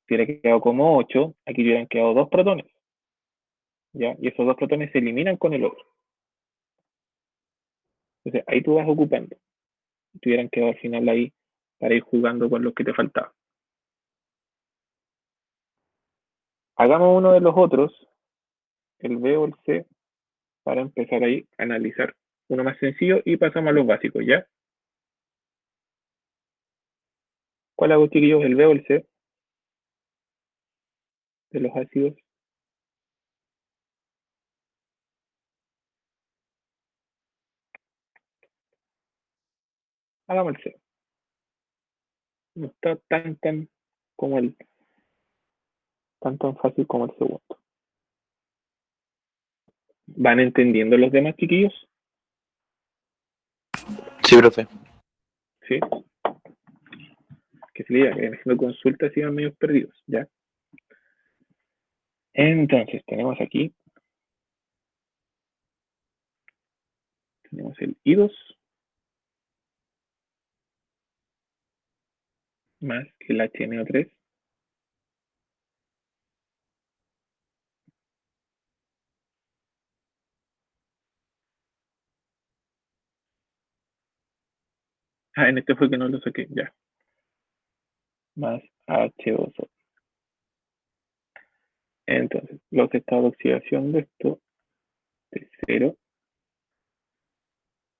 te hubiera quedado como 8, aquí te hubieran quedado 2 protones. ¿Ya? Y esos 2 protones se eliminan con el otro. Entonces ahí tú vas ocupando. Te hubieran quedado al final ahí para ir jugando con los que te faltaban. Hagamos uno de los otros, el B o el C, para empezar ahí a analizar uno más sencillo y pasamos a los básicos, ¿ya? ¿Cuál hago, chiquillos? ¿El B o el C? De los ácidos. Hagamos el C. No está tan como tan fácil como el segundo. ¿Van entendiendo los demás, chiquillos? Sí, profe. Sí. Que se le vayan haciendo consultas y van medio perdidos, ¿ya? Entonces, tenemos aquí. Tenemos el I2 más el HNO3 en este fue que no lo saqué, ya. Más H2O. Entonces, los estados de oxidación de esto, de 0,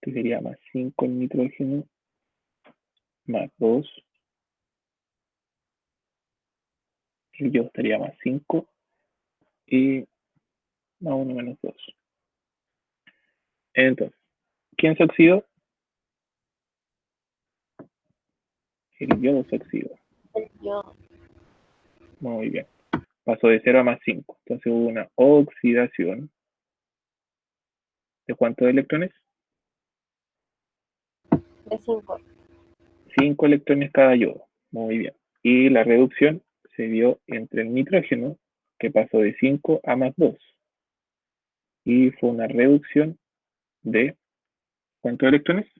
que sería más 5 el nitrógeno, más 2, el yo estaría más 5, y más 1 menos 2. Entonces, ¿quién se oxidó? El yodo se oxidó. Yo, Muy bien. Pasó de 0 a más 5. Entonces hubo una oxidación. ¿De cuántos electrones? de 5. 5 electrones cada yodo. Muy bien. Y la reducción se dio entre el nitrógeno, que pasó de 5 a más 2. Y fue una reducción de ¿cuántos electrones?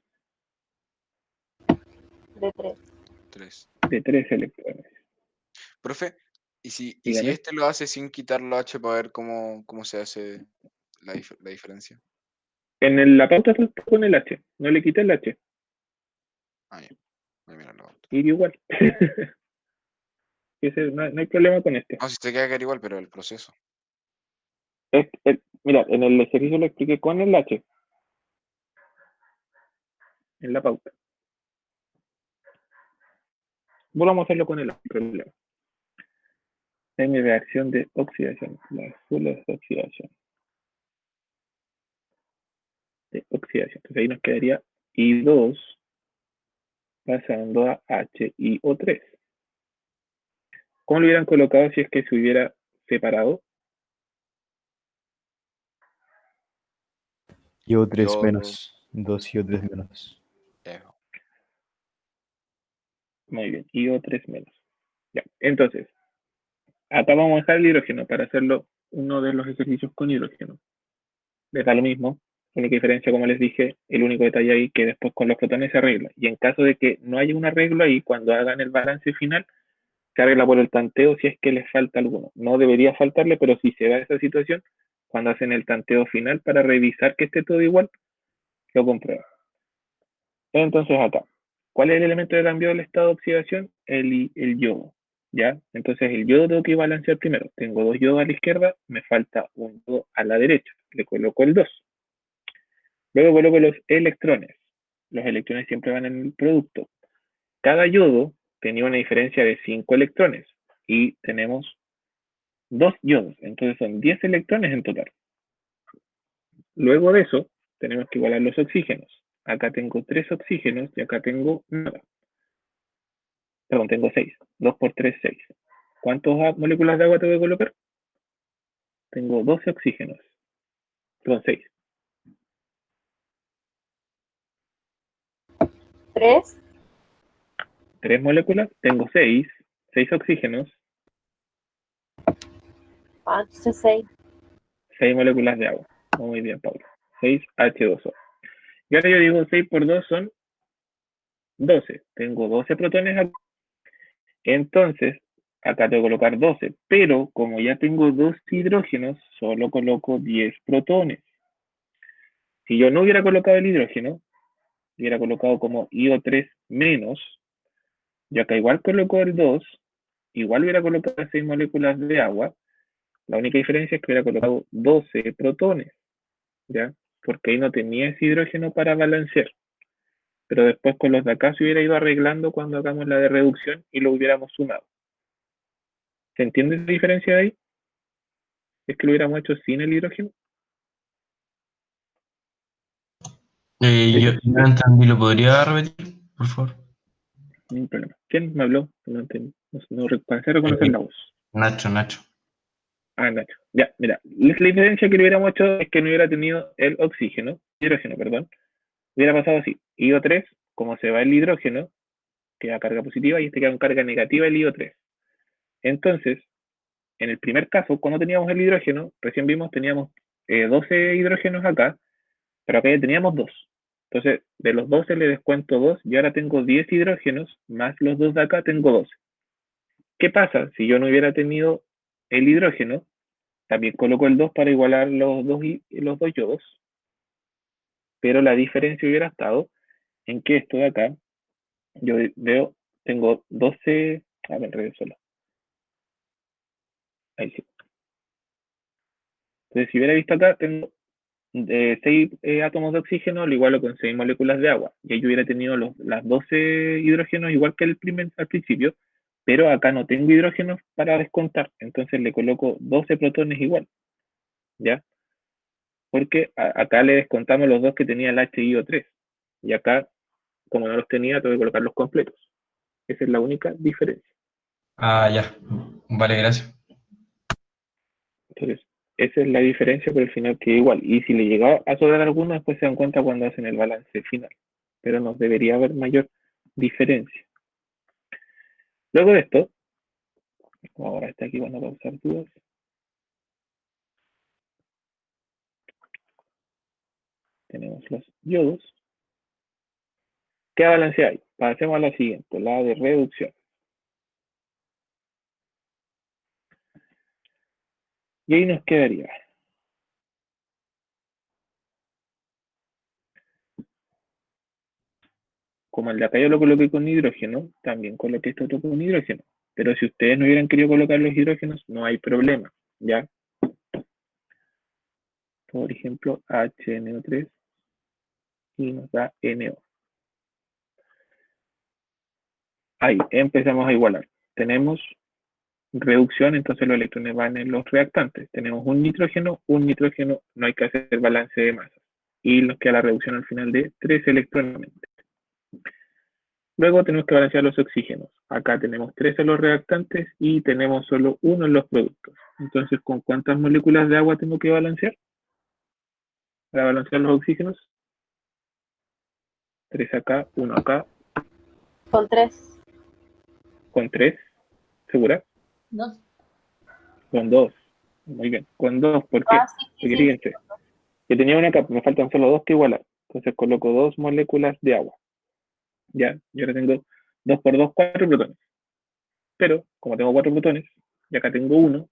De 3. 3. De 3 electrones. Profe, ¿y si Dígame. este lo hace sin quitarlo H para ver cómo se hace la diferencia? En la pauta está con el H. No le quité el H. Ah, ya. Voy a mirar la otra. Y igual. No hay problema con este. No, si se queda igual, pero el proceso. Mira, en el ejercicio lo expliqué con el H. En la pauta. Volvamos a hacerlo con el H. Problema. En mi reacción de oxidación. La azul es oxidación. De oxidación. Entonces ahí nos quedaría I2 pasando a HiO3. ¿Cómo lo hubieran colocado si es que se hubiera separado? Yo 3 Yo, menos. 2 y 3 menos. Muy bien, IO3 menos. Ya, entonces, acá vamos a dejar el hidrógeno para hacerlo uno de los ejercicios con hidrógeno. Les da lo mismo, la única diferencia, como les dije, el único detalle ahí que después con los protones se arregla. Y en caso de que no haya un arreglo ahí, cuando hagan el balance final, se arregla por el tanteo si es que les falta alguno. No debería faltarle, pero si se da esa situación, cuando hacen el tanteo final para revisar que esté todo igual, lo comprueban. Entonces acá, ¿cuál es el elemento de cambio del estado de oxidación? El yodo, ¿ya? Entonces el yodo tengo que balancear primero. Tengo 2 yodos a la izquierda, me falta un yodo a la derecha. Le coloco el 2. Luego coloco los electrones. Los electrones siempre van en el producto. Cada yodo tenía una diferencia de 5 electrones y tenemos 2 yodos. Entonces son 10 electrones en total. Luego de eso, tenemos que igualar los oxígenos. Acá tengo 3 oxígenos y acá tengo nada. Perdón, tengo 6. 2 por 3, 6. ¿Cuántas moléculas de agua tengo que colocar? tengo 12 oxígenos. Perdón, 6. 3. 3 moléculas, tengo 6 oxígenos, Entonces 6. 6 moléculas de agua. Muy bien, Paula. 6H2O. Y ahora yo digo 6 por 2 son 12. Tengo 12 protones acá. Entonces, acá tengo que colocar 12. Pero como ya tengo 2 hidrógenos, solo coloco 10 protones. Si yo no hubiera colocado el hidrógeno, hubiera colocado como IO3 menos, yo acá igual coloco el 2, igual hubiera colocado 6 moléculas de agua. La única diferencia es que hubiera colocado 12 protones, ¿ya? Porque ahí no tenía ese hidrógeno para balancear. Pero después con los de acá se hubiera ido arreglando cuando hagamos la de reducción y lo hubiéramos sumado. ¿Se entiende la diferencia de ahí? Es que lo hubiéramos hecho sin el hidrógeno. Yo no entendí, ¿lo podría repetir, por favor? Ningún problema. ¿Quién me habló? No entendí. No alcancé a reconocer la voz. Nacho. Ah, Nacho. Ya, mira. La diferencia que le hubiéramos hecho es que no hubiera tenido el hidrógeno, perdón. Hubiera pasado así. IO3, como se va el hidrógeno, queda carga positiva y este queda con carga negativa el IO3. Entonces, en el primer caso, cuando teníamos el hidrógeno, recién vimos, teníamos 12 hidrógenos acá, pero acá ya teníamos 2. Entonces, de los 12 le descuento 2 y ahora tengo 10 hidrógenos, más los 2 de acá tengo 12. ¿Qué pasa? Si yo no hubiera tenido el hidrógeno, también coloco el 2 para igualar los dos yodos, pero la diferencia hubiera estado en que esto de acá, yo veo, tengo 12, a ver, regresolo. Ahí sí. Entonces, si hubiera visto acá, tengo 6 átomos de oxígeno, lo igualo con 6 moléculas de agua. Y ahí hubiera tenido las 12 hidrógenos igual que al principio, pero acá no tengo hidrógenos para descontar. Entonces le coloco 12 protones igual, ¿ya? Porque acá le descontamos los dos que tenía el HIO3. Y acá, como no los tenía, tengo que colocarlos completos. Esa es la única diferencia. Ah, ya. Vale, gracias. Entonces, esa es la diferencia, pero al final queda igual. Y si le llega a sobrar alguno, después se dan cuenta cuando hacen el balance final. Pero no debería haber mayor diferencia. Luego de esto, ahora está aquí cuando causar dudas. Tenemos los yodos. ¿Qué balance hay? Pasemos a la siguiente, la de reducción. Y ahí nos quedaría. Como el de acá yo lo coloqué con hidrógeno, también coloqué esto otro con hidrógeno. Pero si ustedes no hubieran querido colocar los hidrógenos, no hay problema, ¿ya? Por ejemplo, HNO3 y nos da NO. Ahí empezamos a igualar. Tenemos reducción, entonces los electrones van en los reactantes. Tenemos un nitrógeno, no hay que hacer balance de masa. Y nos queda la reducción al final de 3 electrones. Luego tenemos que balancear los oxígenos. Acá tenemos 3 en los reactantes y tenemos solo 1 en los productos. Entonces, ¿con cuántas moléculas de agua tengo que balancear? Para balancear los oxígenos. 3 acá, 1 acá, Con 3. con 3. ¿Segura? 2. Con 2. Muy bien. Con 2, ¿por qué? Porque fíjense, que tenía una acá, me faltan solo 2 que igualar. Entonces coloco 2 moléculas de agua. Ya, yo ahora tengo 2 por 2, 4 protones. Pero, como tengo 4 protones, y acá tengo 1,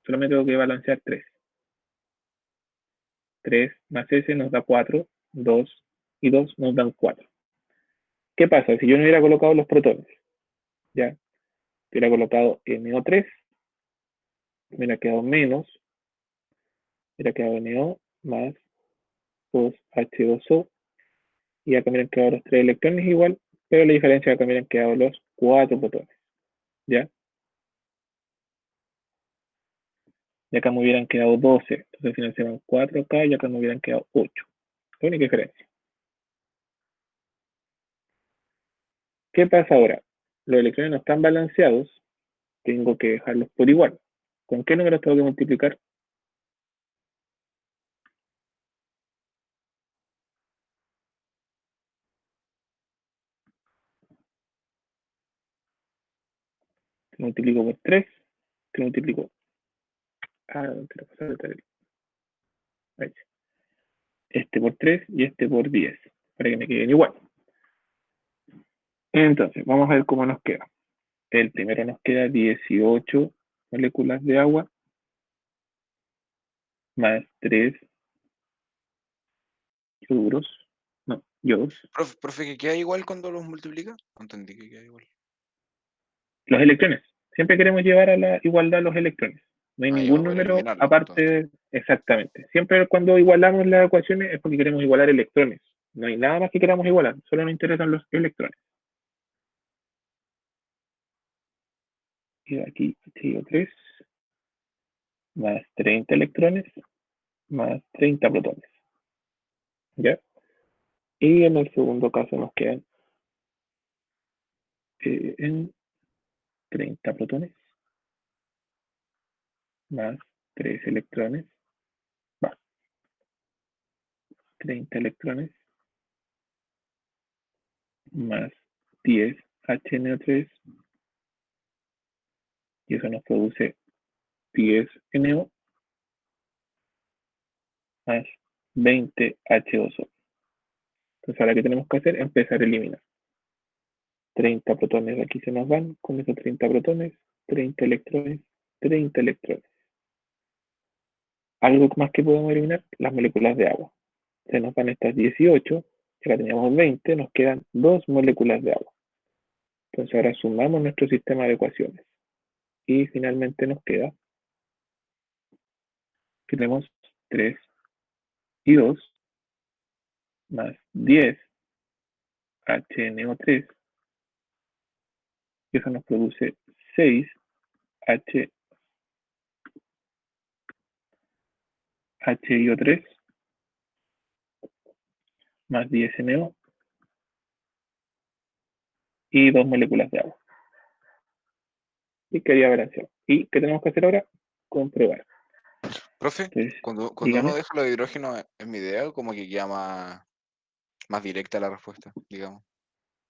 solamente tengo que balancear 3. 3 más S nos da 4, 2 y 2 nos dan 4. ¿Qué pasa? Si yo no hubiera colocado los protones, ya, hubiera colocado NO3, me hubiera quedado menos, hubiera quedado NO más 2H2O, y acá me hubieran quedado los 3 electrones igual, pero la diferencia es que acá me hubieran quedado los 4 protones, ¿ya? Y acá me hubieran quedado 12, entonces al final se van 4 acá y acá me hubieran quedado 8. La única diferencia. ¿Qué pasa ahora? Los electrones no están balanceados, tengo que dejarlos por igual. ¿Con qué números tengo que multiplicar? Este multiplico por 3, este multiplico. Quiero pasar de tal. Ahí. Este por 3 y este por 10, para que me queden igual. Entonces, vamos a ver cómo nos queda. El primero nos queda 18 moléculas de agua más 3 yodos. No, yodos. Profe, ¿que queda igual cuando los multiplica? No entendí que queda igual. Los electrones. Siempre queremos llevar a la igualdad los electrones. No hay Ah, ya, ningún para número eliminarlo, aparte. Exactamente. Siempre cuando igualamos las ecuaciones es porque queremos igualar electrones. No hay nada más que queramos igualar. Solo nos interesan los electrones. Y aquí sigo 3 más 30 electrones más 30 protones. ¿Ya? Y en el segundo caso nos quedan en 30 protones más 3 electrones, 30 electrones más 10 HNO3 y eso nos produce 10 NO más 20 H2O. Entonces ahora, ¿qué tenemos que hacer? Empezar a eliminar. 30 protones de aquí se nos van, con esos 30 protones, 30 electrones, 30 electrones. Algo más que podemos eliminar, las moléculas de agua. Se nos van estas 18, ya teníamos 20, nos quedan 2 moléculas de agua. Entonces ahora sumamos nuestro sistema de ecuaciones. Y finalmente nos queda, tenemos 3 y 2 más 10 HNO3, y eso nos produce 6 HIO3 más 10 NO y 2 moléculas de agua. Y quería balancear. ¿Y qué tenemos que hacer ahora? Comprobar. Profe, Entonces, cuando dígame. uno deja los hidrógenos en mi idea, como que queda más directa la respuesta, digamos.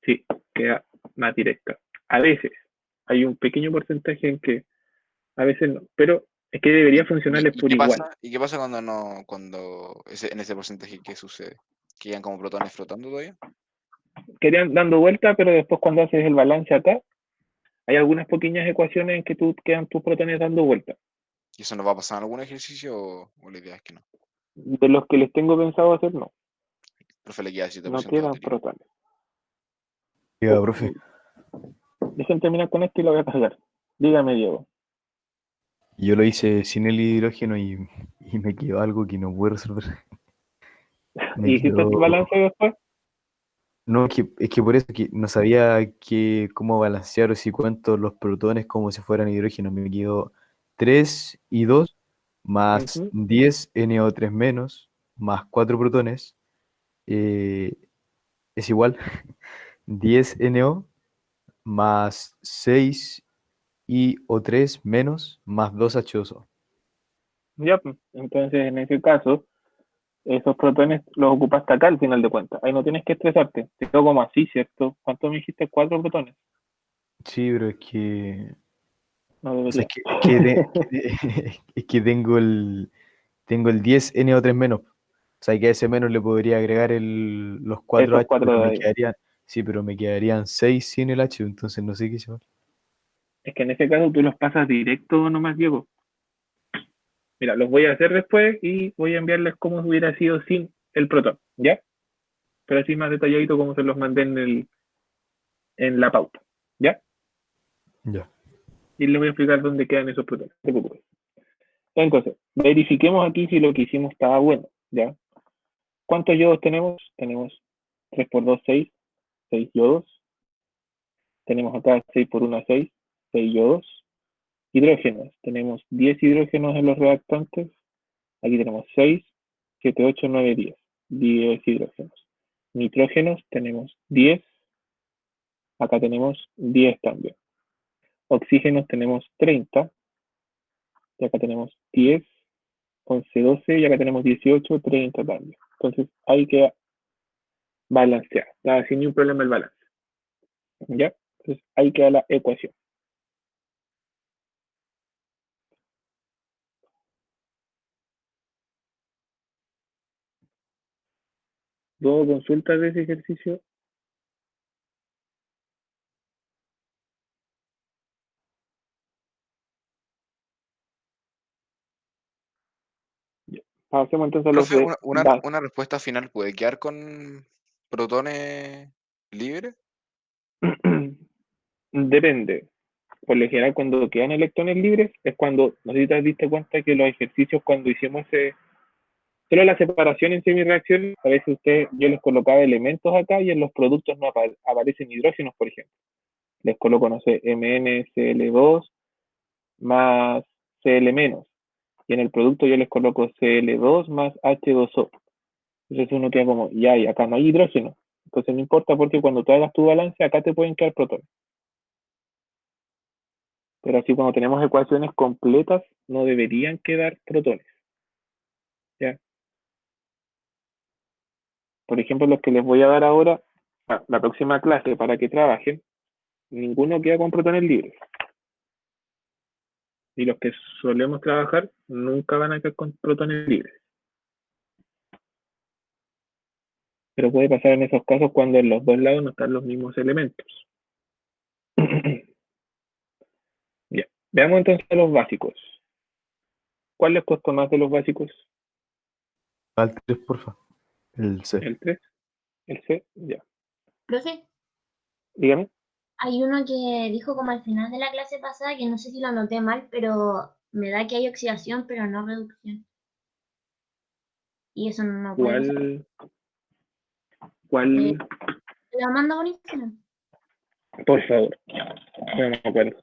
Sí, queda más directa. A veces hay un pequeño porcentaje en que a veces no, pero es que debería funcionarles por qué igual. pasa? ¿Y qué pasa en ese porcentaje qué sucede? ¿Que quedan como protones flotando todavía? Quedan dando vuelta, pero después cuando haces el balance acá, hay algunas pequeñas ecuaciones en que quedan tus protones dando vuelta. ¿Y eso nos va a pasar en algún ejercicio o la idea es que no? De los que les tengo pensado hacer, no. Profe, le queda 7% No de quedan batería. protones. Diga, profe. Dejen terminar con esto y lo voy a cargar. Dígame, Diego. Yo lo hice sin el hidrógeno y me quedó algo que no pude resolver. Me ¿Y hiciste el quedó... balance después? No, es que por eso que no sabía cómo balancear o si cuento los protones como si fueran hidrógeno. Me quedó 3 y 2 más Ujú. 10 NO3 menos más 4 protones eh, es igual 10 NO más 6 y O3 menos más 2 H2O. Ya, pues. Entonces, en ese caso, esos protones los ocupaste acá al final de cuentas. Ahí no tienes que estresarte. Te quedó como así, ¿cierto? ¿Cuánto me dijiste? 4 protones. Sí, pero es que... No O sea, debería. es que tengo el 10 NO3 menos. O sea, que a ese menos le podría agregar los 4 Esos H, 4 pero de me ahí. quedarían, sí, pero me quedarían 6 sin el H, entonces no sé qué hice mal. Es que en ese caso tú los pasas directo nomás, Diego. Mira, los voy a hacer después y voy a enviarles cómo hubiera sido sin el protón, ¿ya? Pero así más detalladito como se los mandé en la pauta, ¿ya? Ya. Y les voy a explicar dónde quedan esos protones. No te preocupes. Entonces, verifiquemos aquí si lo que hicimos estaba bueno, ¿ya? ¿Cuántos yodos tenemos? Tenemos 3 por 2, 6, 6 yodos. Tenemos acá 6 por 1, 6, 6 yodos. Hidrógenos, tenemos 10 hidrógenos en los reactantes. Aquí tenemos 6, 7, 8, 9, 10. 10 hidrógenos. Nitrógenos tenemos 10. Acá tenemos 10 también. Oxígenos tenemos 30. Y acá tenemos 10, 11, 12. Y acá tenemos 18, 30 también. Entonces hay que balancear. Nada, sin ningún problema el balance. ¿Ya? Entonces ahí queda la ecuación. ¿Dos consultas de ese ejercicio? Pasemos entonces a los Profe, de base. una respuesta final puede quedar con protones libres. Depende. Por lo general, cuando quedan electrones libres, es cuando, no sé si te diste cuenta que los ejercicios, cuando hicimos solo la separación en semireacciones, a veces yo les colocaba elementos acá y en los productos no aparecen hidrógenos, por ejemplo. Les coloco, no sé, MnCl2 más Cl menos. Y en el producto yo les coloco Cl2 más H2O. Entonces uno queda como, ya, y acá no hay hidrógeno. Entonces no importa porque cuando tú hagas tu balance, acá te pueden quedar protones. Pero así cuando tenemos ecuaciones completas, no deberían quedar protones. ¿Ya? Por ejemplo, los que les voy a dar ahora, la próxima clase para que trabajen, ninguno queda con protones libres. Y los que solemos trabajar nunca van a quedar con protones libres. Pero puede pasar en esos casos cuando en los dos lados no están los mismos elementos. Ya. Veamos entonces los básicos. ¿Cuál les costó más de los básicos? Al 3, porfa. El C. ¿El 3? ¿El C? Ya. Profe, Dígame. hay uno que dijo como al final de la clase pasada, que no sé si lo anoté mal, pero me da que hay oxidación, pero no reducción. Y eso no puede ser. ¿Cuál? ¿La manda buenísimo? Por favor. No me acuerdo.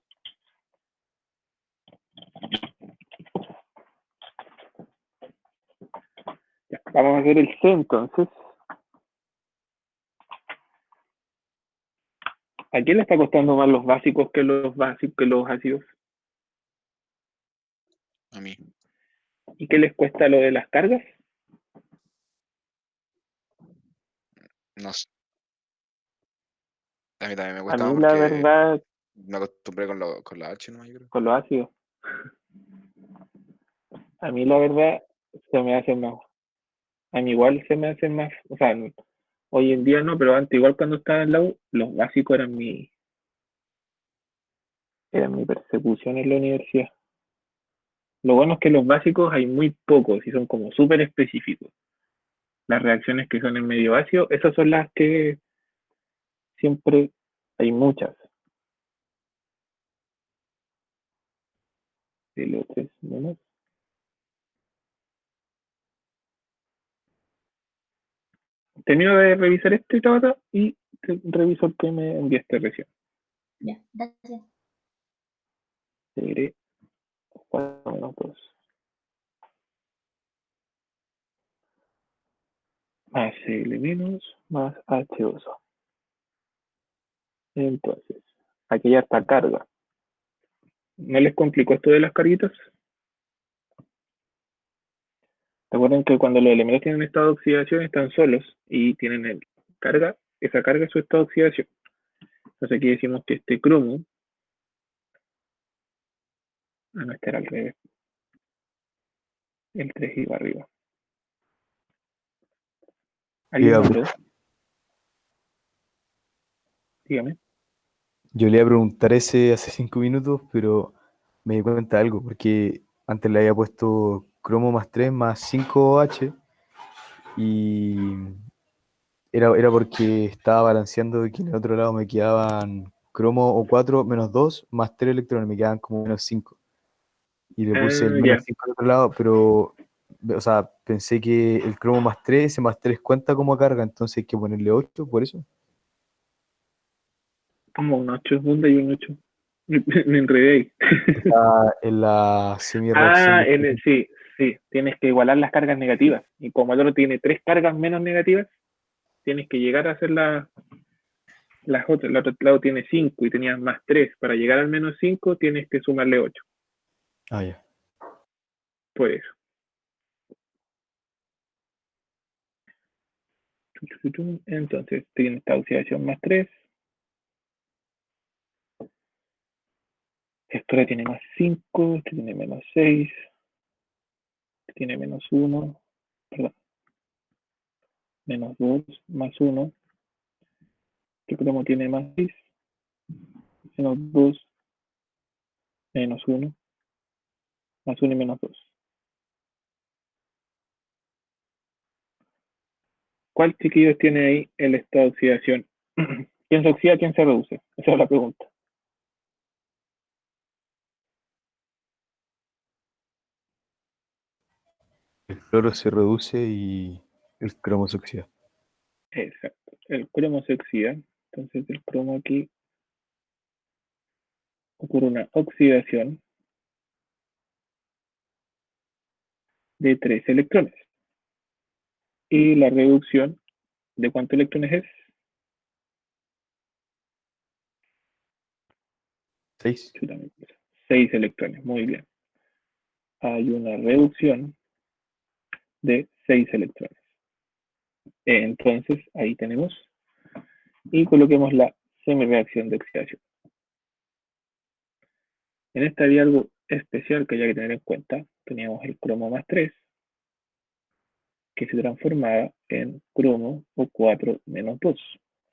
Ya, vamos a hacer el C entonces. ¿A quién le está costando más los básicos que los ácidos? A mí. ¿Y qué les cuesta lo de las cargas? No sé. A mí también me A cuesta más mí la porque verdad, me acostumbré con la H, ¿no? Yo creo. con los ácidos, a mí la verdad se me hace más. A mí igual se me hace más, o sea, hoy en día no, pero antes igual cuando estaba en la U, los básicos eran mi persecución en la universidad. Lo bueno es que los básicos hay muy pocos y son como súper específicos. Las reacciones que son en medio ácido, esas son las que siempre hay muchas. De los tres menos. Termino de revisar este Tabata y reviso el que me enviaste recién. Ya, gracias. Seguiré 4 menos 2. Más Cl menos más H2O. Entonces, aquí ya está carga. ¿No les complicó esto de las carguitas? Recuerden que cuando los elementos tienen estado de oxidación están solos y tienen carga, esa carga es su estado de oxidación. Entonces aquí decimos que este cromo, no, este era al revés, el 3 iba arriba. ¿Alguien Yo mandó? Dígame. le iba a preguntar ese hace 5 minutos, pero me di cuenta de algo, porque antes le había puesto cromo más 3 más 5H y era porque estaba balanceando de que en el otro lado me quedaban cromo o 4 menos 2 más 3 electrones, me quedaban como menos 5. Y le puse el menos Ya. 5 al otro lado, pero, o sea, pensé que el cromo más 3, ese más 3 cuenta como carga, entonces hay que ponerle 8 por eso. Como un 8 bunda y un 8. Me enredé ahí. En la semi-reacción Sí, sí. Tienes que igualar las cargas negativas. Y como el otro tiene 3 cargas menos negativas, tienes que llegar a hacer las otras. El otro lado tiene 5 y tenías más 3. Para llegar al menos 5 tienes que sumarle 8. Ah, ya. Por eso. Entonces, tiene esta oxidación más 3. Esto tiene más 5. Este tiene menos 6. Este tiene menos 1. Perdón. menos 2, más 1. ¿Qué cromo tiene más 6? Menos 2, menos 1, más 1 y menos 2. ¿Cuál, chiquillos, tiene ahí el estado de oxidación? ¿Quién se oxida, quién se reduce? Esa es la pregunta. El cloro se reduce y el cromo se oxida. Exacto. El cromo se oxida. Entonces el cromo aquí ocurre una oxidación de 3 electrones. Y la reducción, ¿de cuántos electrones es? 6. 6 electrones, muy bien. Hay una reducción de 6 electrones. Entonces, ahí tenemos. Y coloquemos la semireacción de oxidación. En esta había algo especial que hay que tener en cuenta. Teníamos el cromo más 3, que se transformaba en cromo O4 menos 2,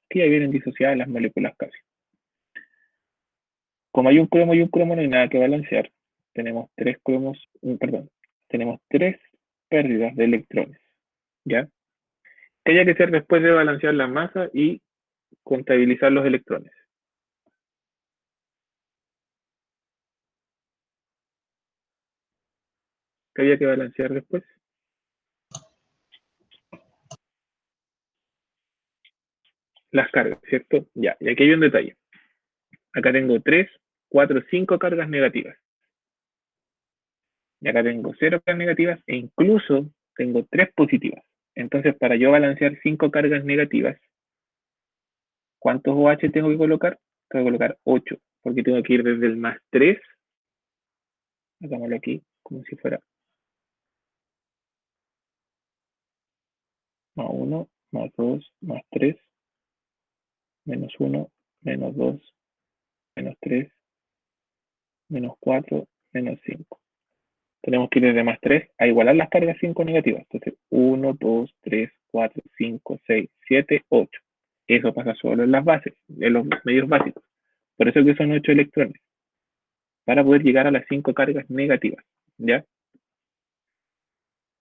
que ya vienen disociadas las moléculas casi. Como hay un cromo y un cromo, no hay nada que balancear. Tenemos 3 cromos, tenemos 3 pérdidas de electrones, ¿ya? Que haya que hacer después de balancear la masa y contabilizar los electrones. ¿Qué había que balancear después? Las cargas, ¿cierto? Ya, y aquí hay un detalle. Acá tengo 3, 4, 5 cargas negativas. Y acá tengo 0 cargas negativas e incluso tengo 3 positivas. Entonces, para yo balancear 5 cargas negativas, ¿cuántos OH tengo que colocar? Tengo que colocar 8, porque tengo que ir desde el más 3, hagámoslo aquí, como si fuera más 1, más 2, más 3, menos 1, menos 2, menos 3, menos 4, menos 5. Tenemos que ir desde más 3 a igualar las cargas 5 negativas. Entonces, 1, 2, 3, 4, 5, 6, 7, 8. Eso pasa solo en las bases, en los medios básicos. Por eso que son 8 electrones. Para poder llegar a las 5 cargas negativas. ¿Ya?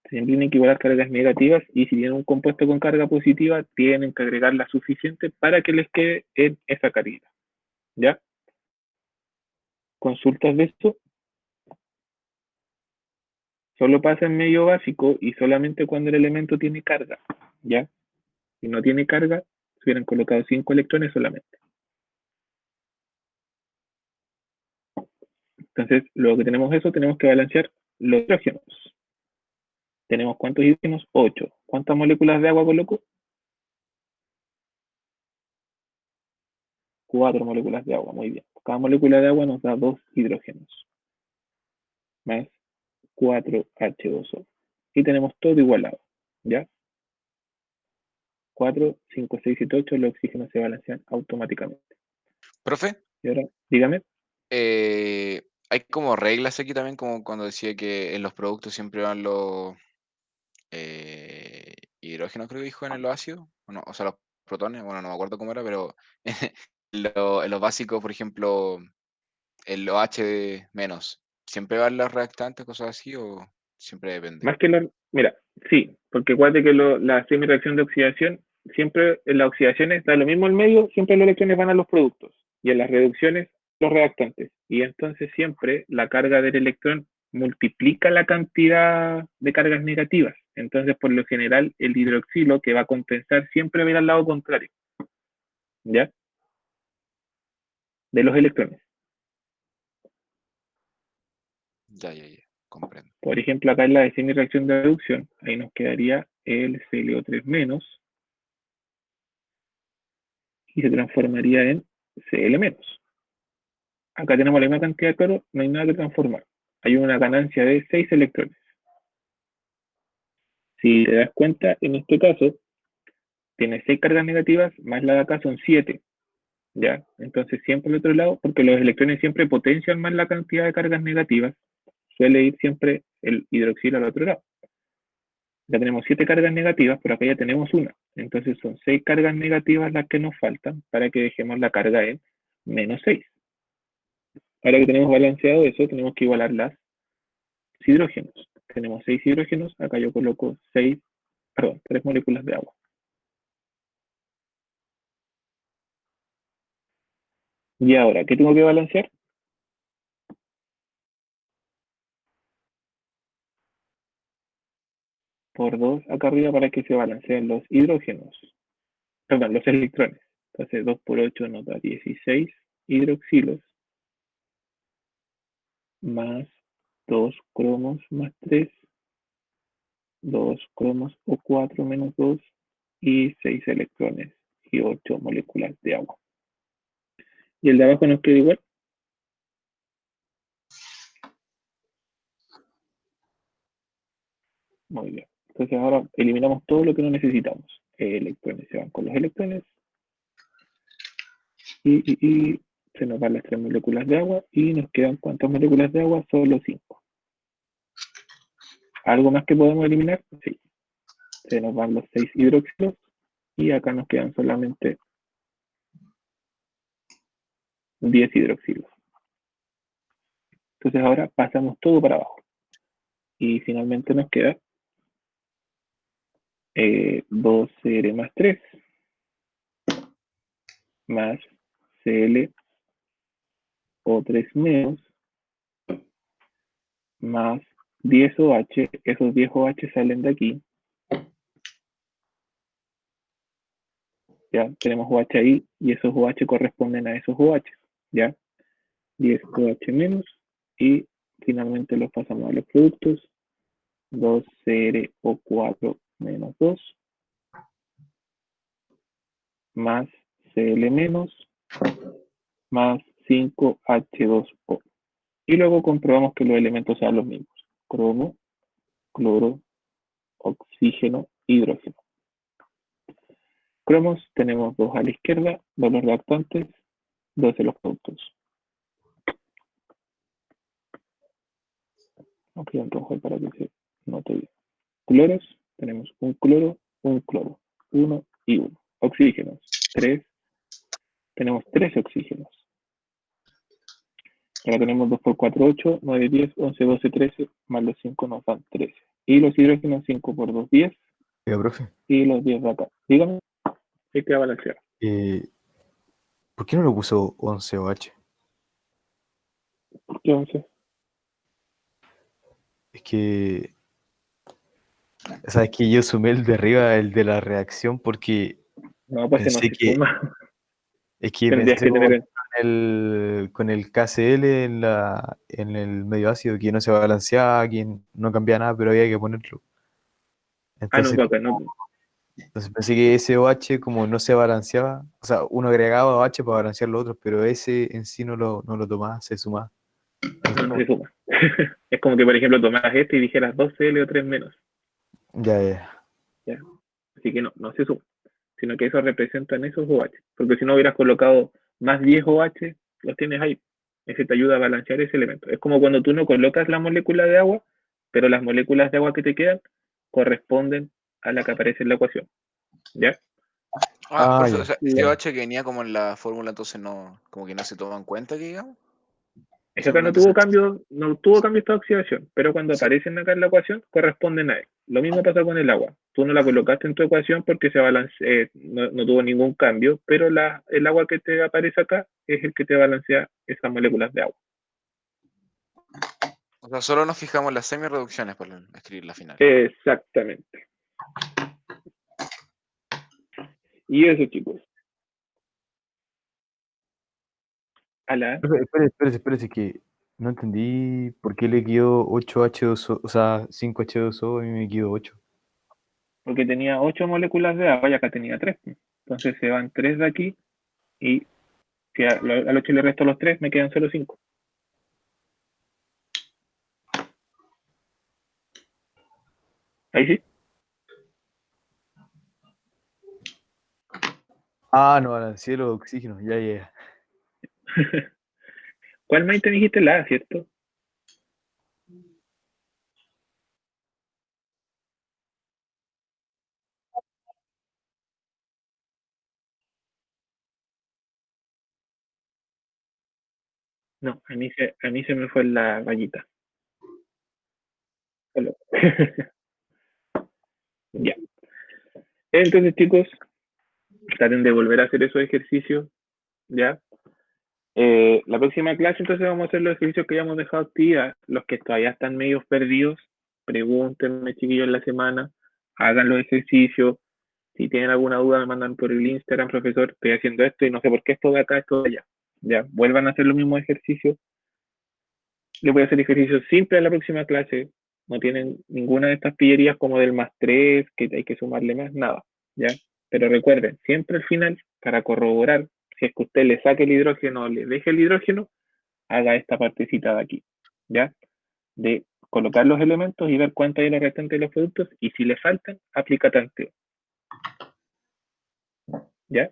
Siempre tienen que igualar cargas negativas y si tienen un compuesto con carga positiva, tienen que agregar la suficiente para que les quede en esa carga. ¿Ya? Consultas de esto. Solo pasa en medio básico y solamente cuando el elemento tiene carga. ¿Ya? Si no tiene carga, se hubieran colocado 5 electrones solamente. Entonces, luego que tenemos eso, tenemos que balancear los hidrógenos. ¿Tenemos cuántos hidrógenos? 8. ¿Cuántas moléculas de agua coloco? 4 moléculas de agua, muy bien. Cada molécula de agua nos da 2 hidrógenos. Más 4H2O. Y tenemos todo igualado. ¿Ya? 4, 5, 6, 7, 8, los oxígenos se balancean automáticamente. Profe, Y ahora, dígame. hay como reglas aquí también, como cuando decía que en los productos siempre van los hidrógenos, creo que dijo, en los ácidos, o sea, los protones, bueno, no me acuerdo cómo era, pero en los básicos, por ejemplo, el OH menos, ¿siempre van los reactantes, cosas así, o siempre depende? Más que mira, sí, porque acuérdate que la semireacción de oxidación, siempre en las oxidaciones da lo mismo el medio, siempre los electrones van a los productos y en las reducciones los reactantes. Y entonces siempre la carga del electrón multiplica la cantidad de cargas negativas. Entonces, por lo general, el hidroxilo que va a compensar siempre va a ir al lado contrario, ¿ya? De los electrones. Ya, comprendo. Por ejemplo, acá en la de semireacción de reducción, ahí nos quedaría el ClO3 menos y se transformaría en Cl menos. Acá tenemos la misma cantidad de cloro, no hay nada que transformar. Hay una ganancia de 6 electrones. Si te das cuenta, en este caso, tiene 6 cargas negativas, más la de acá son 7. ¿Ya? Entonces siempre al otro lado, porque los electrones siempre potencian más la cantidad de cargas negativas, suele ir siempre el hidroxilo al otro lado. Ya tenemos 7 cargas negativas, pero acá ya tenemos una. Entonces son 6 cargas negativas las que nos faltan para que dejemos la carga en -6. Ahora que tenemos balanceado eso, tenemos que igualar las hidrógenos. Tenemos 6 hidrógenos, acá yo coloco 3 moléculas de agua. Y ahora, ¿qué tengo que balancear? Por 2 acá arriba para que se balanceen los hidrógenos. Perdón, los electrones. Entonces 2 por 8 nos da 16 hidroxilos más 2 cromos más 3, 2 cromos o 4 menos 2 y 6 electrones y 8 moléculas de agua. ¿Y el de abajo nos queda igual? Muy bien. Entonces ahora eliminamos todo lo que no necesitamos. Electrones se van con los electrones y se nos van las 3 moléculas de agua y nos quedan ¿cuántas moléculas de agua? Solo 5. ¿Algo más que podemos eliminar? Sí. Se nos van los 6 hidróxidos y acá nos quedan solamente 10 hidróxidos. Entonces ahora pasamos todo para abajo. Y finalmente nos queda 2Cl más 3 más Cl O3 menos más 10 OH. Esos 10 OH salen de aquí. Ya tenemos OH ahí y esos OH corresponden a esos OH. Ya 10 OH menos y finalmente los pasamos a los productos. 2CrO4 menos 2 más Cl menos más 5H2O. Y luego comprobamos que los elementos sean los mismos. Cromo, cloro, oxígeno, hidrógeno. Cromos tenemos 2 a la izquierda, 2 los reactantes, 2 de los productos. Aquí en rojo para que se note bien. Cloros, tenemos un cloro, 1 y 1. Oxígenos, 3. Tenemos 3 oxígenos. Ahora tenemos 2 por 4, 8, 9, 10, 11, 12, 13, más los 5 nos dan 13. Y los hidrógenos 5 por 2, 10. Oiga, profe, Y los 10 de acá. Dígame, ¿qué queda balanceado? ¿por qué no lo puso 11OH? ¿Por qué 11? Es que, sabes que yo sumé el de arriba, el de la reacción, porque No, pues ese no pensé se que, suma. es que Tendrías pensé que como tener... con el KCl en el medio ácido, que no se balanceaba, que no cambiaba nada, pero había que ponerlo. Ah, no, Entonces, pues acá no. entonces pensé que ese OH, como no se balanceaba, o sea, uno agregaba OH para balancear los otros, pero ese en sí no lo tomaba, se sumaba. Entonces, No se suma. Es como que, por ejemplo, tomaras este y dijeras 2Cl o 3 menos. ya. ¿Ya? Así que no se suma. Sino que eso representan esos OH. Porque si no hubieras colocado más 10 OH, los tienes ahí. Ese te ayuda a balancear ese elemento. Es como cuando tú no colocas la molécula de agua, pero las moléculas de agua que te quedan corresponden a la que aparece en la ecuación. ¿Ya? Profe, o Ya. sea, ese OH que venía como en la fórmula, entonces no, como que no se toma en cuenta, que digamos. Es que acá no Simplemente tuvo cambio esta oxidación, pero cuando sí. aparecen acá en la ecuación, corresponden a él. Lo mismo pasa con el agua. Tú no la colocaste en tu ecuación porque no tuvo ningún cambio, pero el agua que te aparece acá es el que te balancea esas moléculas de agua. O sea, solo nos fijamos en las semi-reducciones para escribir la final. Exactamente. Y eso, chicos. Espérese, que no entendí por qué le quedó 8H2O, o sea, 5H2O y me quedó 8. Porque tenía 8 moléculas de agua y acá tenía 3. Entonces se van 3 de aquí y si al 8 le resto los 3, me quedan solo 5. Ahí sí. Ah, no, balanceé los oxígenos, ya. ¿Cuál más te dijiste? La A, ¿cierto? No, a mí se me fue la rayita. Solo. Ya. Entonces, chicos, traten de volver a hacer esos ejercicios, ¿ya? La próxima clase, entonces, vamos a hacer los ejercicios que ya hemos dejado actividad. Los que todavía están medio perdidos, pregúntenme, chiquillos, en la semana, hagan los ejercicios. Si tienen alguna duda, me mandan por el Instagram, profesor, estoy haciendo esto y no sé por qué esto de acá, esto de allá. Ya, vuelvan a hacer los mismos ejercicios. Les voy a hacer ejercicios simples en la próxima clase. No tienen ninguna de estas pillerías como del +3, que hay que sumarle más, nada. ¿Ya? Pero recuerden, siempre al final, para corroborar, si es que usted le saque el hidrógeno o le deje el hidrógeno, haga esta partecita de aquí. ¿Ya? De colocar los elementos y ver cuánto hay en la restante de los productos y si le faltan, aplica tanteo. ¿Ya?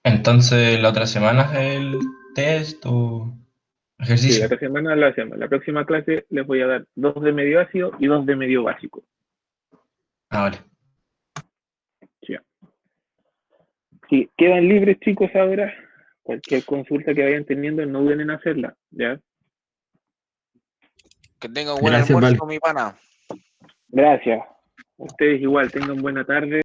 Entonces, la otra semana es el test o Sí, ejercicio. la otra semana lo hacemos. La próxima clase les voy a dar 2 de medio ácido y 2 de medio básico. Ah, vale. Ya. Sí, quedan libres, chicos, ahora. Cualquier consulta que vayan teniendo, no duden en hacerla, ¿ya? Que tenga un buen Gracias, almuerzo, Val. mi pana. Gracias. Ustedes igual, tengan buena tarde.